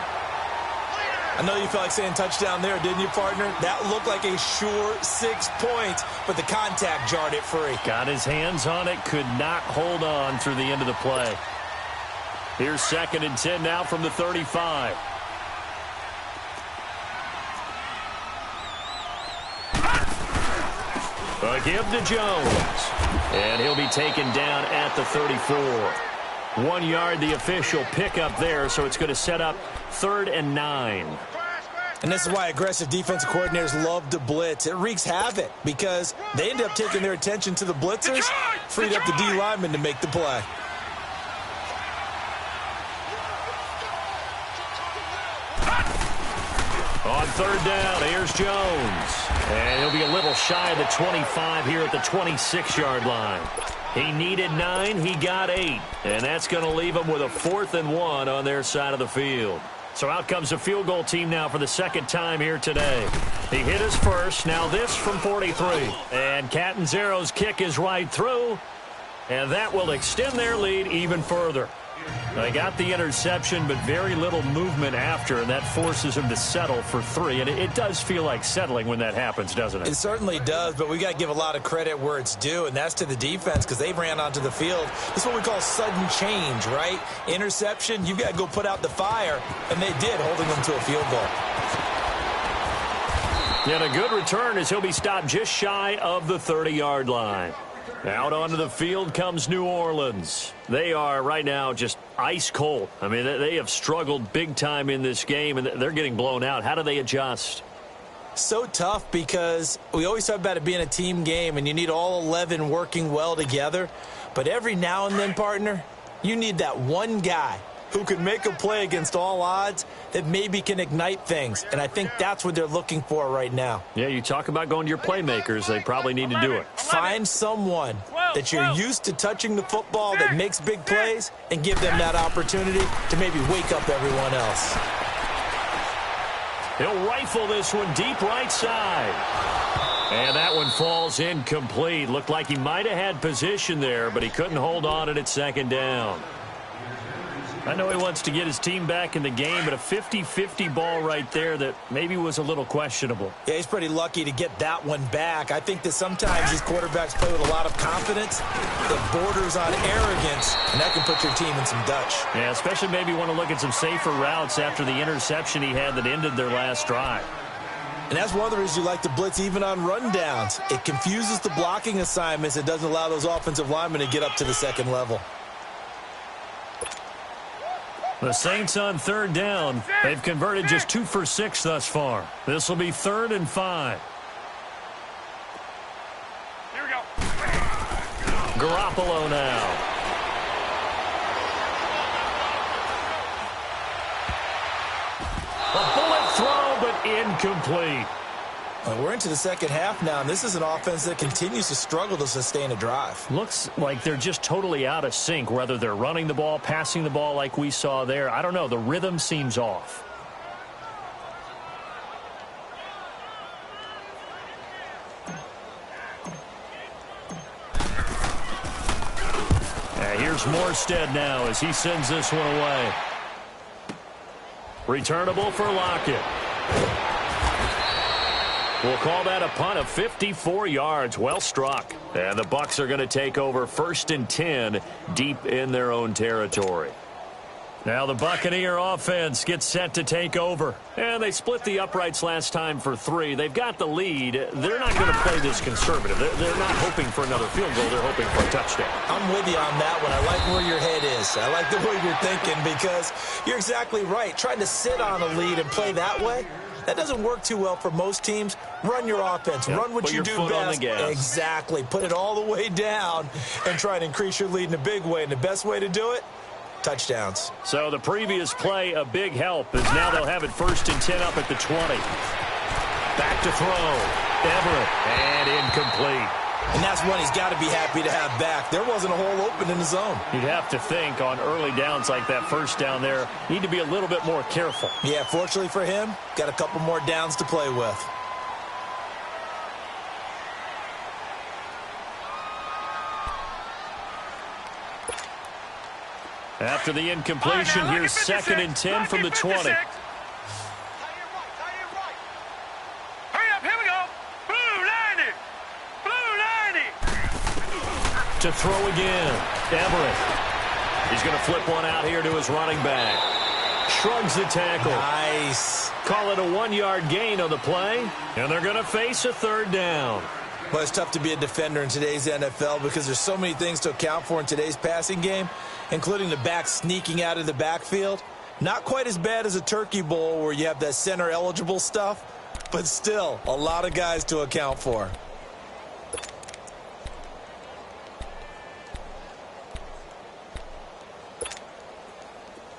[SPEAKER 5] I know you felt like saying touchdown there, didn't you, partner? That looked like a sure 6 points, but the contact jarred it free.
[SPEAKER 4] Got his hands on it, could not hold on through the end of the play. Here's 2nd and 10 now from the 35. A give to Jones. And he'll be taken down at the 34. 1 yard, the official pickup there, so it's going to set up 3rd and 9.
[SPEAKER 5] And this is why aggressive defensive coordinators love to blitz. It wreaks havoc because they end up taking their attention to the blitzers, freed up the D lineman to make the play.
[SPEAKER 4] On 3rd down, here's Jones. And he'll be a little shy of the 25 here at the 26-yard line. He needed 9, he got 8. And that's going to leave him with a 4th and 1 on their side of the field. So out comes the field goal team now for the 2nd time here today. He hit his first, now this from 43. And Catanzaro's kick is right through. And that will extend their lead even further. They got the interception, but very little movement after, and that forces him to settle for 3. And it does feel like settling when that happens, doesn't it?
[SPEAKER 5] It certainly does, but we got to give a lot of credit where it's due, and that's to the defense because they ran onto the field. This is what we call sudden change, right? Interception, you got to go put out the fire, and they did, holding them to a field goal.
[SPEAKER 4] And a good return as he'll be stopped just shy of the 30-yard line. Out onto the field comes New Orleans. They are right now just ice cold. I mean, they have struggled big time in this game, and they're getting blown out. How do they adjust?
[SPEAKER 5] So tough because we always talk about it being a team game, and you need all 11 working well together. But every now and then, partner, you need that one guy who can make a play against all odds that maybe can ignite things. And I think that's what they're looking for right now.
[SPEAKER 4] Yeah, you talk about going to your playmakers. They probably need to do it.
[SPEAKER 5] Find someone that you're used to touching the football that makes big plays and give them that opportunity to maybe wake up everyone else.
[SPEAKER 4] He'll rifle this one deep right side. And that one falls incomplete. Looked like he might have had position there, but he couldn't hold on at 2nd down. I know he wants to get his team back in the game, but a 50-50 ball right there that maybe was a little questionable.
[SPEAKER 5] Yeah, he's pretty lucky to get that one back. I think that sometimes these quarterbacks play with a lot of confidence that borders on arrogance, and that can put your team in some Dutch.
[SPEAKER 4] Yeah, especially maybe want to look at some safer routes after the interception he had that ended their last drive.
[SPEAKER 5] And that's one of the reasons you like to blitz even on rundowns. It confuses the blocking assignments. It doesn't allow those offensive linemen to get up to the 2nd level.
[SPEAKER 4] The Saints on 3rd down. They've converted just 2 for 6 thus far. This will be 3rd and 5.
[SPEAKER 6] Here we go.
[SPEAKER 4] Garoppolo now. A bullet throw, but incomplete.
[SPEAKER 5] We're into the 2nd half now, and this is an offense that continues to struggle to sustain a drive.
[SPEAKER 4] Looks like they're just totally out of sync, whether they're running the ball, passing the ball like we saw there. I don't know. The rhythm seems off. And here's Morstead now as he sends this one away. Returnable for Lockett. We'll call that a punt of 54 yards. Well struck. And the Bucs are going to take over 1st and 10 deep in their own territory. Now the Buccaneer offense gets set to take over. And they split the uprights last time for 3. They've got the lead. They're not going to play this conservative. They're not hoping for another field goal. They're hoping for a touchdown.
[SPEAKER 5] I'm with you on that one. I like where your head is. I like the way you're thinking because you're exactly right. Trying to sit on a lead and play that way, that doesn't work too well for most teams. Run your offense. Yep. Run what you do best. Exactly. Put it all the way down and try to increase your lead in a big way. And the best way to do it, touchdowns.
[SPEAKER 4] So the previous play, a big help, as now they'll have it 1st and 10 up at the 20. Back to throw. Everett. And incomplete.
[SPEAKER 5] And that's one he's got to be happy to have back. There wasn't a hole open in the zone.
[SPEAKER 4] You'd have to think on early downs like that first down there, need to be a little bit more careful.
[SPEAKER 5] Yeah, fortunately for him, got a couple more downs to play with.
[SPEAKER 4] After the incompletion, here's 2nd and 10 from the 20.
[SPEAKER 6] Hurry up, here we go. Blue 90. Blue 90.
[SPEAKER 4] To throw again. Everett. He's going to flip one out here to his running back. Shrugs the tackle.
[SPEAKER 5] Nice.
[SPEAKER 4] Call it a 1-yard gain on the play. And they're going to face a 3rd down.
[SPEAKER 5] Well, it's tough to be a defender in today's NFL because there's so many things to account for in today's passing game, including the back sneaking out of the backfield. Not quite as bad as a turkey bowl where you have that center-eligible stuff, but still a lot of guys to account for.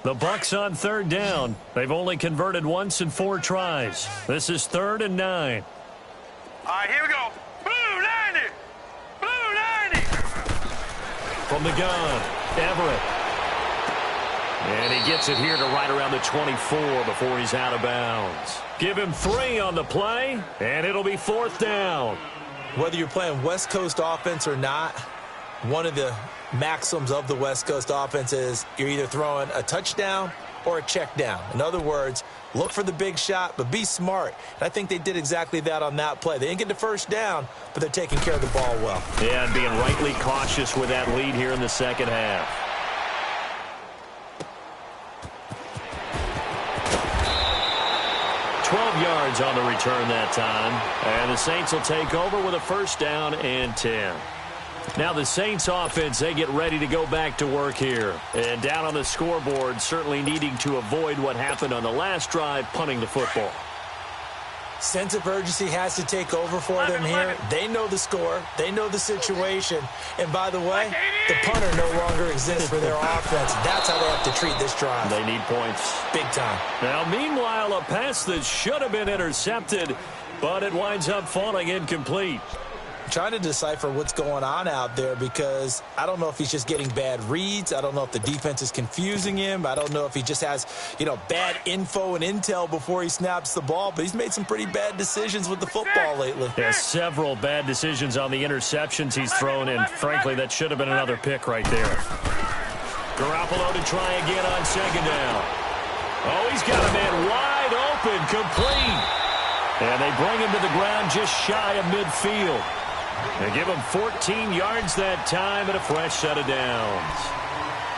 [SPEAKER 4] The Bucs on 3rd down. They've only converted once in 4 tries. This is 3rd and 9.
[SPEAKER 6] All right, here we go. Blue 90. Blue 90.
[SPEAKER 4] From the gun, Everett. And he gets it here to right around the 24 before he's out of bounds. Give him 3 on the play, and it'll be 4th down.
[SPEAKER 5] Whether you're playing West Coast offense or not, one of the maxims of the West Coast offense is you're either throwing a touchdown or a check down. In other words, look for the big shot, but be smart. And I think they did exactly that on that play. They didn't get the first down, but they're taking care of the ball well.
[SPEAKER 4] Yeah, and being rightly cautious with that lead here in the second half. Yards on the return that time. And the Saints will take over with a 1st down and 10. Now the Saints offense, they get ready to go back to work here. And down on the scoreboard, certainly needing to avoid what happened on the last drive, punting the football.
[SPEAKER 5] Sense of urgency has to take over for them here. They know the score. They know the situation. And by the way, the punter no longer exists for their offense. That's how they have to treat this drive.
[SPEAKER 4] They need points.
[SPEAKER 5] Big time.
[SPEAKER 4] Now, meanwhile, a pass that should have been intercepted, but it winds up falling incomplete.
[SPEAKER 5] Trying to decipher what's going on out there because I don't know if he's just getting bad reads. I don't know if the defense is confusing him. I don't know if he just has, bad info and intel before he snaps the ball. But he's made some pretty bad decisions with the football lately.
[SPEAKER 4] Yeah, several bad decisions on the interceptions he's thrown, and frankly, that should have been another pick right there. Garoppolo to try again on 2nd down. Oh, he's got a man wide open, complete. And they bring him to the ground just shy of midfield. They give him 14 yards that time and a fresh set of downs.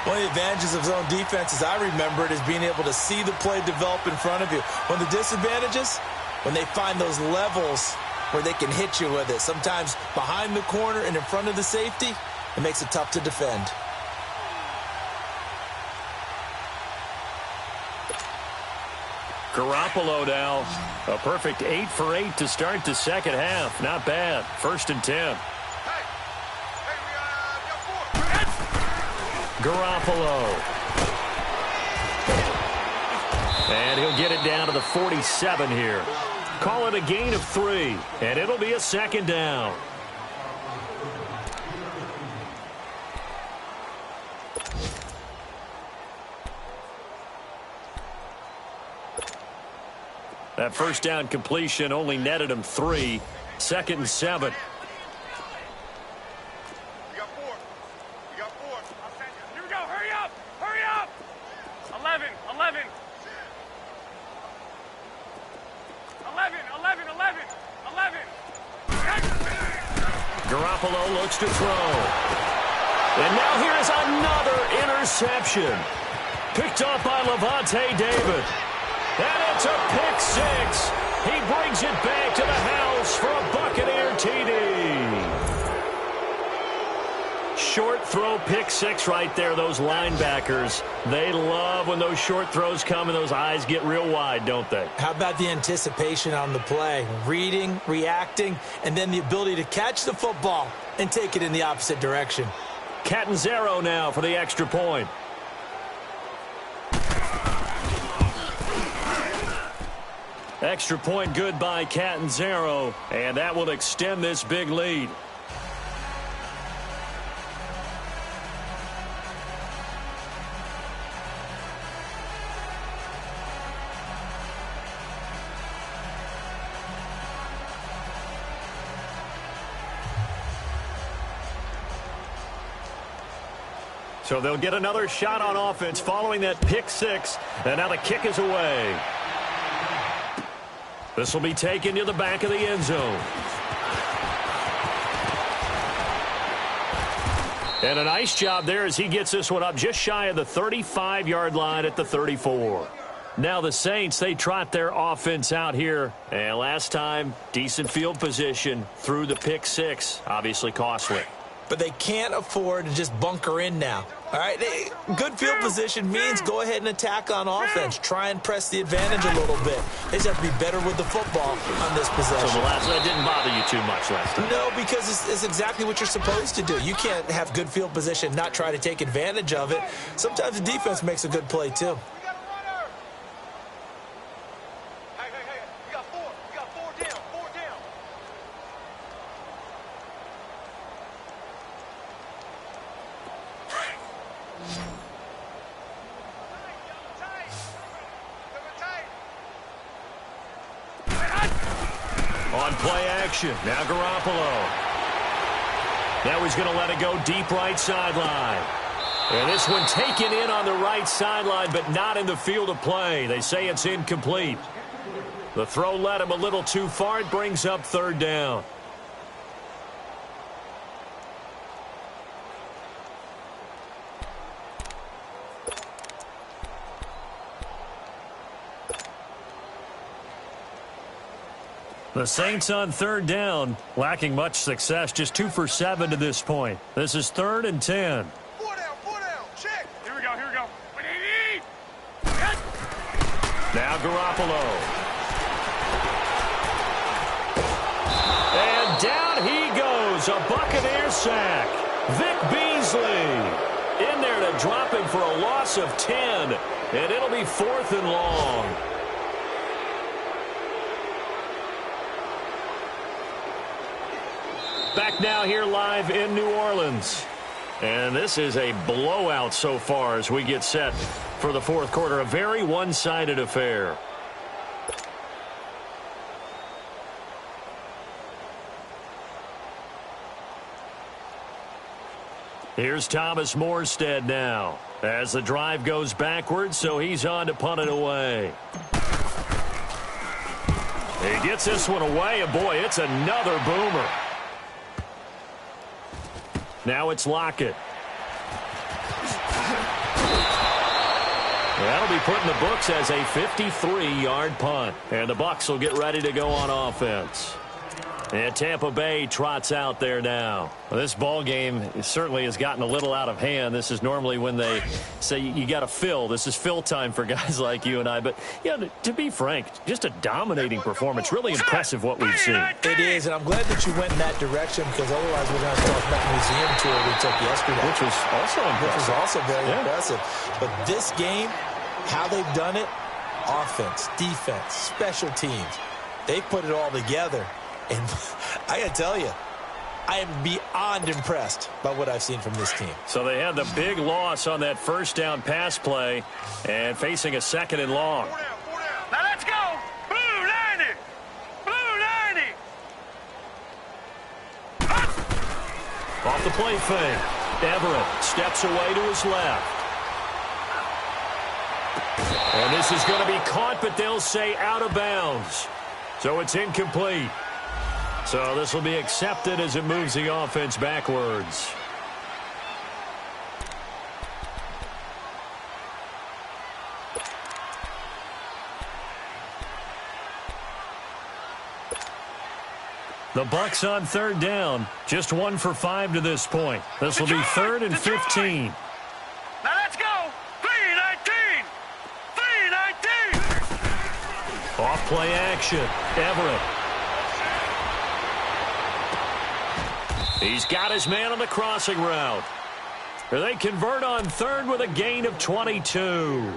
[SPEAKER 5] One of the advantages of zone defense, as I remember it, is being able to see the play develop in front of you. One of the disadvantages, when they find those levels where they can hit you with it, sometimes behind the corner and in front of the safety, it makes it tough to defend.
[SPEAKER 4] Garoppolo now, a perfect 8 for 8 to start the second half. Not bad. 1st and 10. Garoppolo. And he'll get it down to the 47 here. Call it a gain of 3, and it'll be a 2nd down. That 1st down completion only netted him 3. 2nd and 7.
[SPEAKER 6] You got 4. You got 4. Here we go. Hurry up. Hurry up. 11. 11. 11. 11. 11. 11.
[SPEAKER 4] Garoppolo looks to throw. And now here's another interception. Picked off by Levante David. And it's a pick six. He brings it back to the house for a Buccaneer TD. Short throw pick six right there. Those linebackers, they love when those short throws come and those eyes get real wide, don't they?
[SPEAKER 5] How about the anticipation on the play? Reading, reacting, and then the ability to catch the football and take it in the opposite direction.
[SPEAKER 4] Catanzaro now for the extra point. Extra point good by Catanzaro, and that will extend this big lead. So they'll get another shot on offense following that pick six, and now the kick is away. This will be taken to the back of the end zone. And a nice job there as he gets this one up just shy of the 35-yard line at the 34. Now the Saints, they trot their offense out here. And last time, decent field position through the pick six. Obviously costly.
[SPEAKER 5] But they can't afford to just bunker in now. All right, good field position means go ahead and attack on offense. Try and press the advantage a little bit. They just have to be better with the football on this possession.
[SPEAKER 4] So that didn't bother you too much last time?
[SPEAKER 5] No, because it's exactly what you're supposed to do. You can't have good field position, not try to take advantage of it. Sometimes the defense makes a good play, too.
[SPEAKER 4] On play action, now Garoppolo. Now he's going to let it go deep right sideline. And this one taken in on the right sideline, but not in the field of play. They say it's incomplete. The throw led him a little too far. It brings up third down. The Saints on third down, lacking much success, just 2 for 7 to this point. This is 3rd and 10.
[SPEAKER 6] 4 down, check. Here we go.
[SPEAKER 4] Now Garoppolo. And down he goes, a Buccaneer sack. Vic Beasley in there to drop him for a loss of 10, and it'll be 4th and long. Back now here live in New Orleans. And this is a blowout so far as we get set for the fourth quarter. A very one-sided affair. Here's Thomas Morstead now as the drive goes backwards, so he's on to punt it away. He gets this one away, and boy, it's another boomer. Now it's Lockett. That'll be put in the books as a 53-yard punt. And the Bucs will get ready to go on offense. And Tampa Bay trots out there now. Well, this ball game certainly has gotten a little out of hand. This is normally when they say you got to fill. This is fill time for guys like you and I. But, yeah, to be frank, just a dominating performance. Really impressive what we've seen.
[SPEAKER 5] It is, and I'm glad that you went in that direction because otherwise we're going to talk about the museum tour we took yesterday.
[SPEAKER 4] Which was also impressive.
[SPEAKER 5] Which was also very impressive. But this game, how they've done it, offense, defense, special teams, they put it all together. And I got to tell you, I am beyond impressed by what I've seen from this team.
[SPEAKER 4] So they had the big loss on that first down pass play and facing a 2nd and long.
[SPEAKER 6] 4 down. Now let's go. Blue 90. Blue 90.
[SPEAKER 4] Off the play fake. Everett steps away to his left. And this is going to be caught, but they'll say out of bounds. So it's incomplete. So this will be accepted as it moves the offense backwards. The Bucs on third down. Just 1 for 5 to this point. This will be 3rd and 15.
[SPEAKER 6] Now let's go. 3-19. 3-19.
[SPEAKER 4] Off play action. Everett. He's got his man on the crossing route. They convert on third with a gain of 22.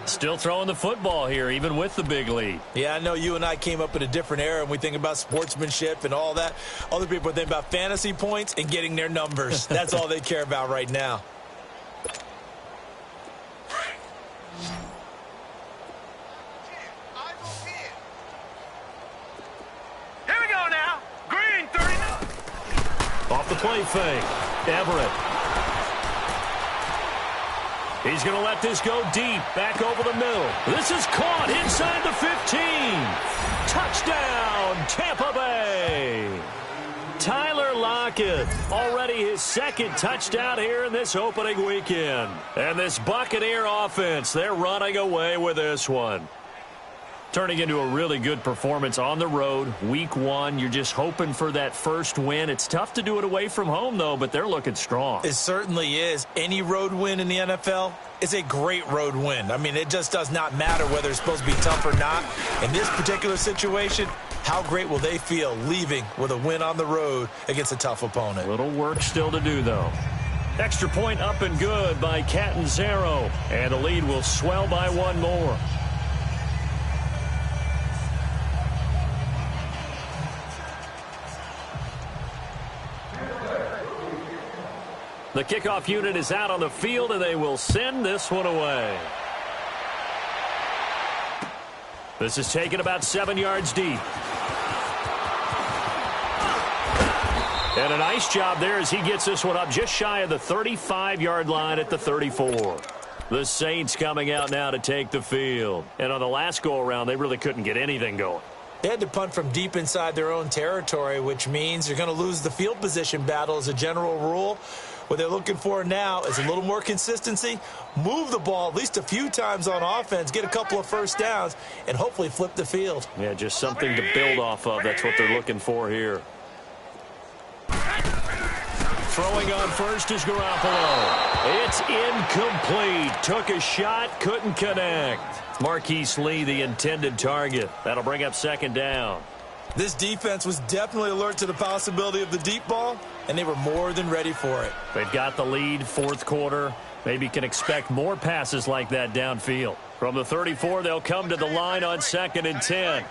[SPEAKER 4] Still throwing the football here, even with the big lead.
[SPEAKER 5] Yeah, I know you and I came up in a different era, and we think about sportsmanship and all that. Other people think about fantasy points and getting their numbers. That's all they care about right now.
[SPEAKER 6] Here we go now. Green 39.
[SPEAKER 4] Off the play fake. Everett. He's going to let this go deep, back over the middle. This is caught inside the 15. Touchdown, Tampa Bay. Tyler Lockett, already his 2nd touchdown here in this opening weekend. And this Buccaneer offense, they're running away with this one. Turning into a really good performance on the road. Week 1, you're just hoping for that first win. It's tough to do it away from home, though, but they're looking strong.
[SPEAKER 5] It certainly is. Any road win in the NFL is a great road win. I mean, it just does not matter whether it's supposed to be tough or not. In this particular situation, how great will they feel leaving with a win on the road against a tough opponent?
[SPEAKER 4] A little work still to do, though. Extra point up and good by Catanzaro. And the lead will swell by 1 more. The kickoff unit is out on the field, and they will send this one away. This is taken about 7 yards deep. And a nice job there as he gets this one up just shy of the 35-yard line at the 34. The Saints coming out now to take the field. And on the last go-around, they really couldn't get anything going.
[SPEAKER 5] They had to punt from deep inside their own territory, which means you're going to lose the field position battle as a general rule. What they're looking for now is a little more consistency, move the ball at least a few times on offense, get a couple of first downs, and hopefully flip the field.
[SPEAKER 4] Yeah, just something to build off of. That's what they're looking for here. Throwing on first is Garoppolo. It's incomplete. Took a shot, couldn't connect. Marquise Lee, the intended target. That'll bring up 2nd down.
[SPEAKER 5] This defense was definitely alert to the possibility of the deep ball, and they were more than ready for it.
[SPEAKER 4] They've got the lead, 4th quarter. Maybe can expect more passes like that downfield. From the 34, they'll come to the line on 2nd and 10.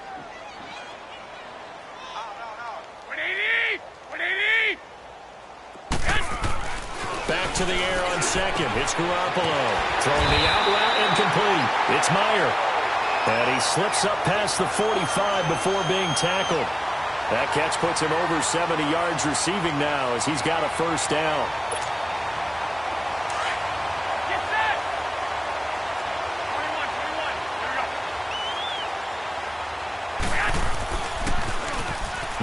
[SPEAKER 4] Back to the air on 2nd. It's Garoppolo. Throwing the out route incomplete. It's Meyer. And he slips up past the 45 before being tackled. That catch puts him over 70 yards receiving now as he's got a 1st down.
[SPEAKER 6] Get set.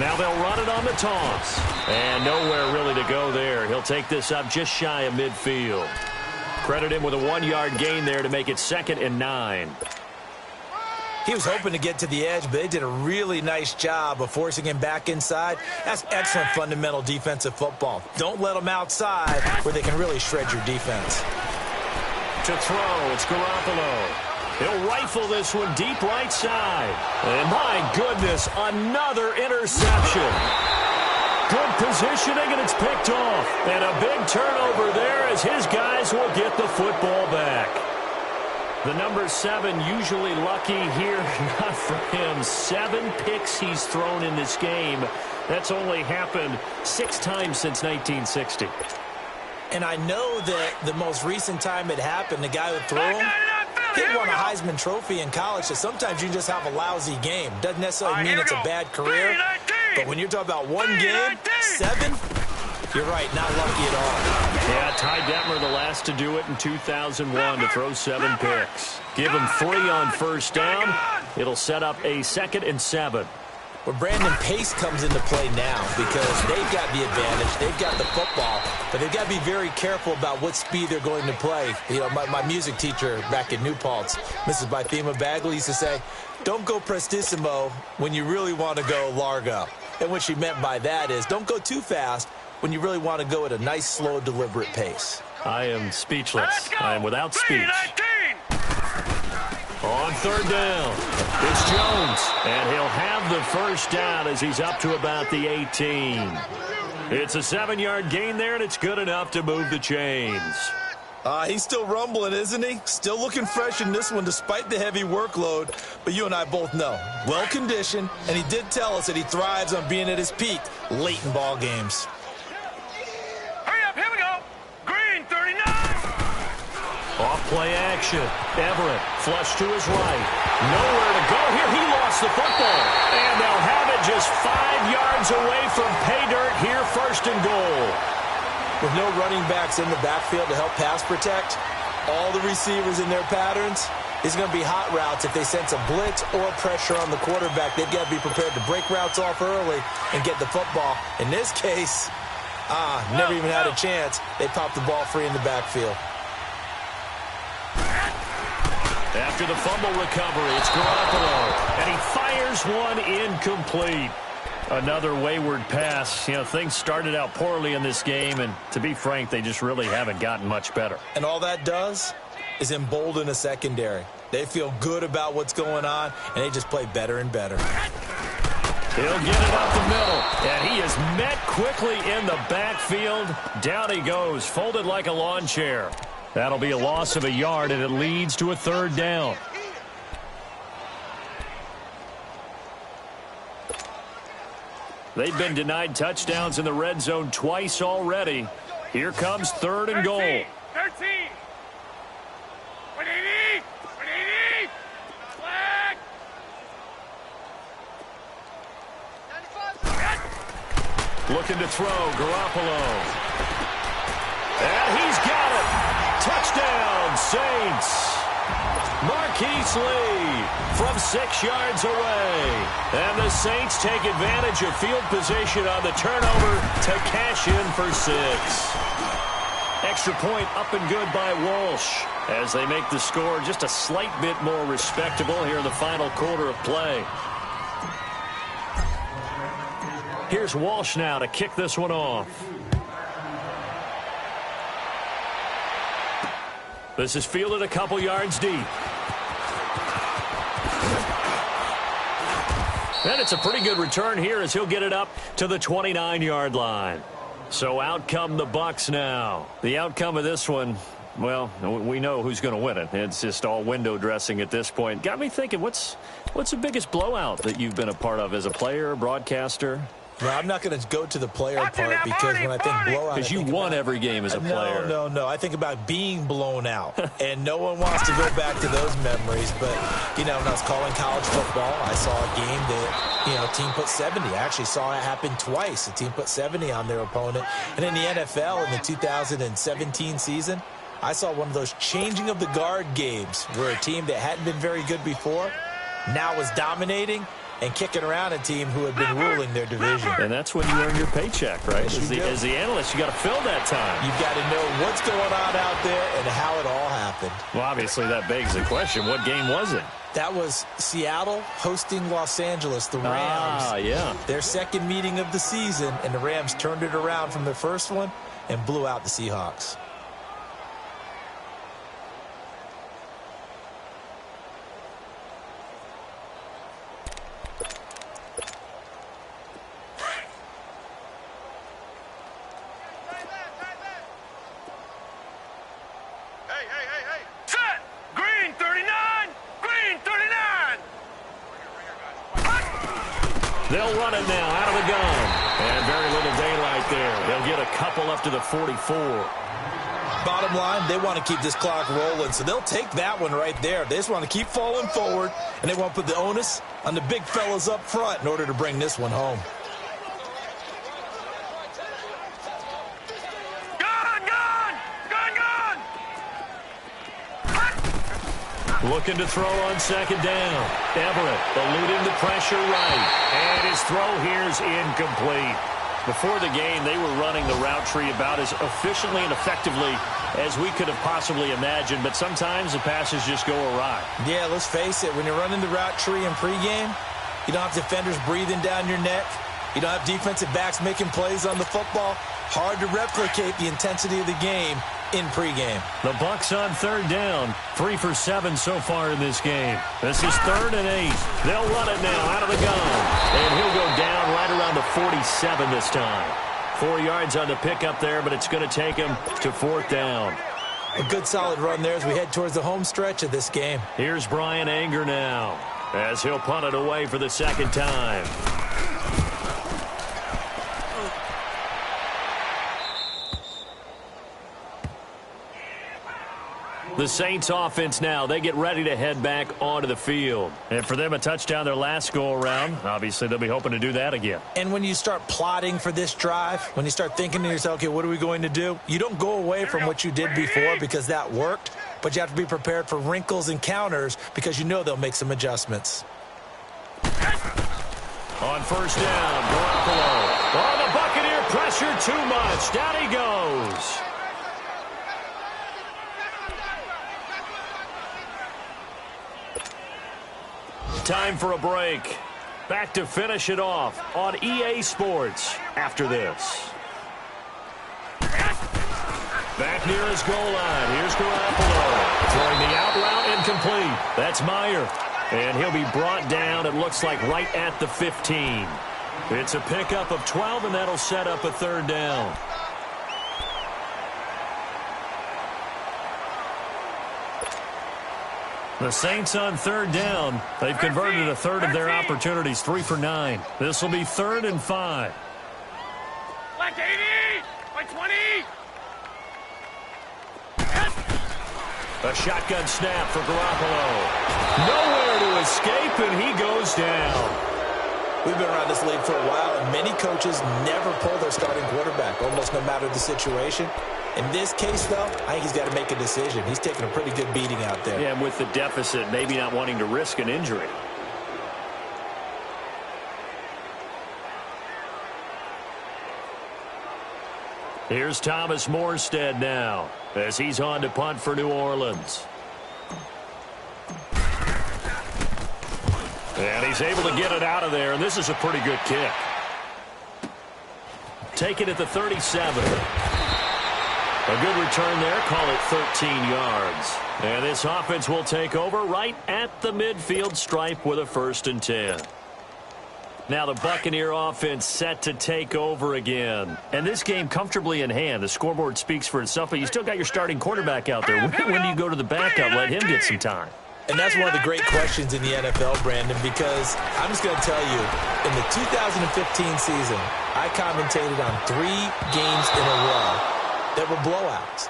[SPEAKER 6] 21.
[SPEAKER 4] Now they'll run it on the toss. And nowhere really to go there. He'll take this up just shy of midfield. Credit him with a 1-yard gain there to make it 2nd and 9.
[SPEAKER 5] He was hoping to get to the edge, but they did a really nice job of forcing him back inside. That's excellent fundamental defensive football. Don't let them outside where they can really shred your defense.
[SPEAKER 4] To throw, it's Garoppolo. He'll rifle this one deep right side. And my goodness, another interception. Good positioning, and it's picked off. And a big turnover there as his guys will get the football back. The number 7 usually lucky here, not for him. 7 picks he's thrown in this game. That's only happened 6 times since 1960.
[SPEAKER 5] And I know that the most recent time it happened, the guy who threw him, he won a Heisman Trophy in college, so sometimes you just have a lousy game. Doesn't necessarily mean it's a bad career. But when you're talking about one game, 7, You're right, not lucky at all.
[SPEAKER 4] Yeah, Ty Detmer, the last to do it in 2001 to throw 7 picks. Give him 3 on first down. It'll set up a 2nd and 7.
[SPEAKER 5] Well, Brandon, pace comes into play now because they've got the advantage. They've got the football, but they've got to be very careful about what speed they're going to play. You know, my music teacher back in New Paltz, Mrs. Bythema Bagley, used to say, don't go prestissimo when you really want to go largo. And what she meant by that is don't go too fast when you really want to go at a nice, slow, deliberate pace.
[SPEAKER 4] I am speechless. I am without speech. On 3rd down, it's Jones, and he'll have the first down as he's up to about the 18. It's a 7-yard gain there, and it's good enough to move the chains.
[SPEAKER 5] He's still rumbling, isn't he? Still looking fresh in this one despite the heavy workload. But you and I both know, well-conditioned, and he did tell us that he thrives on being at his peak late in ball games.
[SPEAKER 6] Hurry up, here we go. Green, 39.
[SPEAKER 4] Off-play action. Everett, flush to his right. Nowhere to go here. He lost the football. And they'll have it just 5 yards away from pay dirt here, 1st and goal.
[SPEAKER 5] With no running backs in the backfield to help pass protect, all the receivers in their patterns, it's going to be hot routes. If they sense a blitz or pressure on the quarterback, they've got to be prepared to break routes off early and get the football. In this case, never even had a chance. They popped the ball free in the backfield.
[SPEAKER 4] After the fumble recovery, it's Garoppolo, and he fires one incomplete. Another wayward pass. You know, things started out poorly in this game, and to be frank, they just really haven't gotten much better.
[SPEAKER 5] And all that does is embolden a secondary. They feel good about what's going on, and they just play better and better.
[SPEAKER 4] He'll get it up the middle, and he is met quickly in the backfield. Down he goes, folded like a lawn chair. That'll be a loss of a yard, and it leads to a 3rd down. They've been denied touchdowns in the red zone twice already. Here comes 3rd and goal.
[SPEAKER 6] 13. What do you need? What do you need? Flag.
[SPEAKER 4] Looking to throw, Garoppolo. And he's got it. Touchdown, Saints. Marquise Lee from 6 yards away. And the Saints take advantage of field position on the turnover to cash in for 6. Extra point up and good by Walsh as they make the score just a slight bit more respectable here in the final quarter of play. Here's Walsh now to kick this one off. This is fielded a couple yards deep. And it's a pretty good return here as he'll get it up to the 29-yard line. So out come the Bucs now. The outcome of this one, well, we know who's going to win it. It's just all window dressing at this point. Got me thinking, what's the biggest blowout that you've been a part of as a player, broadcaster?
[SPEAKER 5] No, I'm not going to go to the player part because when I think blowout,
[SPEAKER 4] because you won every game as a player.
[SPEAKER 5] No. I think about being blown out, and no one wants to go back to those memories. But, you know, when I was calling college football, I saw a game that, you know, a team put 70. I actually saw it happen twice. A team put 70 on their opponent. And in the NFL in the 2017 season, I saw one of those changing of the guard games where a team that hadn't been very good before now was dominating and kicking around a team who had been ruling their division.
[SPEAKER 4] And that's when you earn your paycheck, right?
[SPEAKER 5] Yes,
[SPEAKER 4] as the analyst, you got to fill that time.
[SPEAKER 5] You've got to know what's going on out there and how it all happened.
[SPEAKER 4] Well, obviously that begs the question, what game was it?
[SPEAKER 5] That was Seattle hosting Los Angeles, the Rams.
[SPEAKER 4] Ah, yeah.
[SPEAKER 5] Their second meeting of the season, and the Rams turned it around from their first one and blew out the Seahawks.
[SPEAKER 4] They'll run it now out of the gun. And very little daylight there. They'll get a couple up to the 44.
[SPEAKER 5] Bottom line, they want to keep this clock rolling, so they'll take that one right there. They just want to keep falling forward, and they want to put the onus on the big fellas up front in order to bring this one home.
[SPEAKER 4] Looking to throw on second down. Everett eluding the pressure right. And his throw here is incomplete. Before the game, they were running the route tree about as efficiently and effectively as we could have possibly imagined, but sometimes the passes just go awry.
[SPEAKER 5] Yeah, let's face it. When you're running the route tree in pregame, you don't have defenders breathing down your neck. You don't have defensive backs making plays on the football. Hard to replicate the intensity of the game in pregame.
[SPEAKER 4] The Bucs on third down. 3 for 7 so far in this game. This is 3rd and 8. They'll run it now out of the gun. And he'll go down right around the 47 this time. 4 yards on the pickup there, but it's going to take him to 4th down.
[SPEAKER 5] A good solid run there as we head towards the home stretch of this game.
[SPEAKER 4] Here's Brian Anger now as he'll punt it away for the second time. The Saints offense now, they get ready to head back onto the field. And for them, a touchdown their last go-around. Obviously, they'll be hoping to do that again.
[SPEAKER 5] And when you start plotting for this drive, when you start thinking to yourself, okay, what are we going to do? You don't go away from what you did before because that worked, but you have to be prepared for wrinkles and counters because you know they'll make some adjustments.
[SPEAKER 4] On first down, Garoppolo. Oh, the Buccaneer pressure too much. Down he goes. Time for a break. Back to finish it off on EA Sports after this. Back near his goal line. Here's Garoppolo. Throwing the out route incomplete. That's Meyer. And he'll be brought down, it looks like, right at the 15. It's a pickup of 12, and that'll set up a 3rd down. The Saints on 3rd down. They've converted a third of their opportunities, 3 for 9. This will be 3rd and 5.
[SPEAKER 6] Like 80, like 20.
[SPEAKER 4] A shotgun snap for Garoppolo. Nowhere to escape, and he goes down.
[SPEAKER 5] We've been around this league for a while, and many coaches never pull their starting quarterback, almost no matter the situation. In this case, though, I think he's got to make a decision. He's taking a pretty good beating out there.
[SPEAKER 4] Yeah, and with the deficit, maybe not wanting to risk an injury. Here's Thomas Morstead now as he's on to punt for New Orleans. And he's able to get it out of there, and this is a pretty good kick. Take it at the 37. A good return there, call it 13 yards. And this offense will take over right at the midfield stripe with a 1st and 10. Now the Buccaneer offense set to take over again. And this game comfortably in hand. The scoreboard speaks for itself, but you still got your starting quarterback out there. When do you go to the backup? Let him get some time.
[SPEAKER 5] And that's one of the great questions in the NFL, Brandon, because I'm just going to tell you, in the 2015 season, I commentated on 3 games in a row that were blowouts.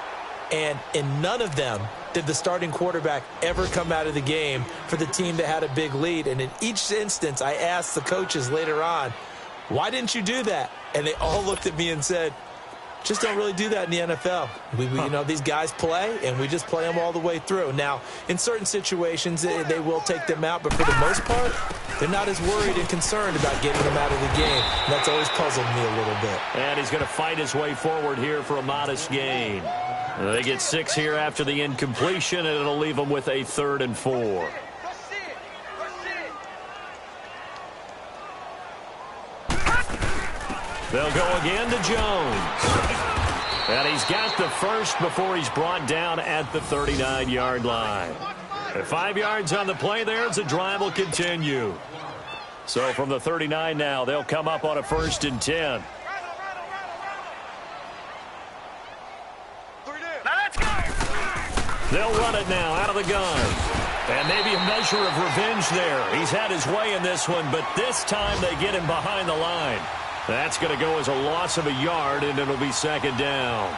[SPEAKER 5] And in none of them did the starting quarterback ever come out of the game for the team that had a big lead. And in each instance, I asked the coaches later on, why didn't you do that? And they all looked at me and said, just don't really do that in the NFL. You know, these guys play, and we just play them all the way through. Now, in certain situations, they will take them out, but for the most part, they're not as worried and concerned about getting them out of the game. And that's always puzzled me a little bit.
[SPEAKER 4] And he's going to fight his way forward here for a modest gain. They get 6 here after the incompletion, and it'll leave them with a 3rd and 4. They'll go again to Jones. And he's got the first before he's brought down at the 39-yard line. At 5 yards on the play there, the drive will continue. So from the 39 now, they'll come up on a 1st and 10. They'll run it now out of the gun. And maybe a measure of revenge there. He's had his way in this one, but this time they get him behind the line. That's going to go as a loss of a yard, and it'll be 2nd down.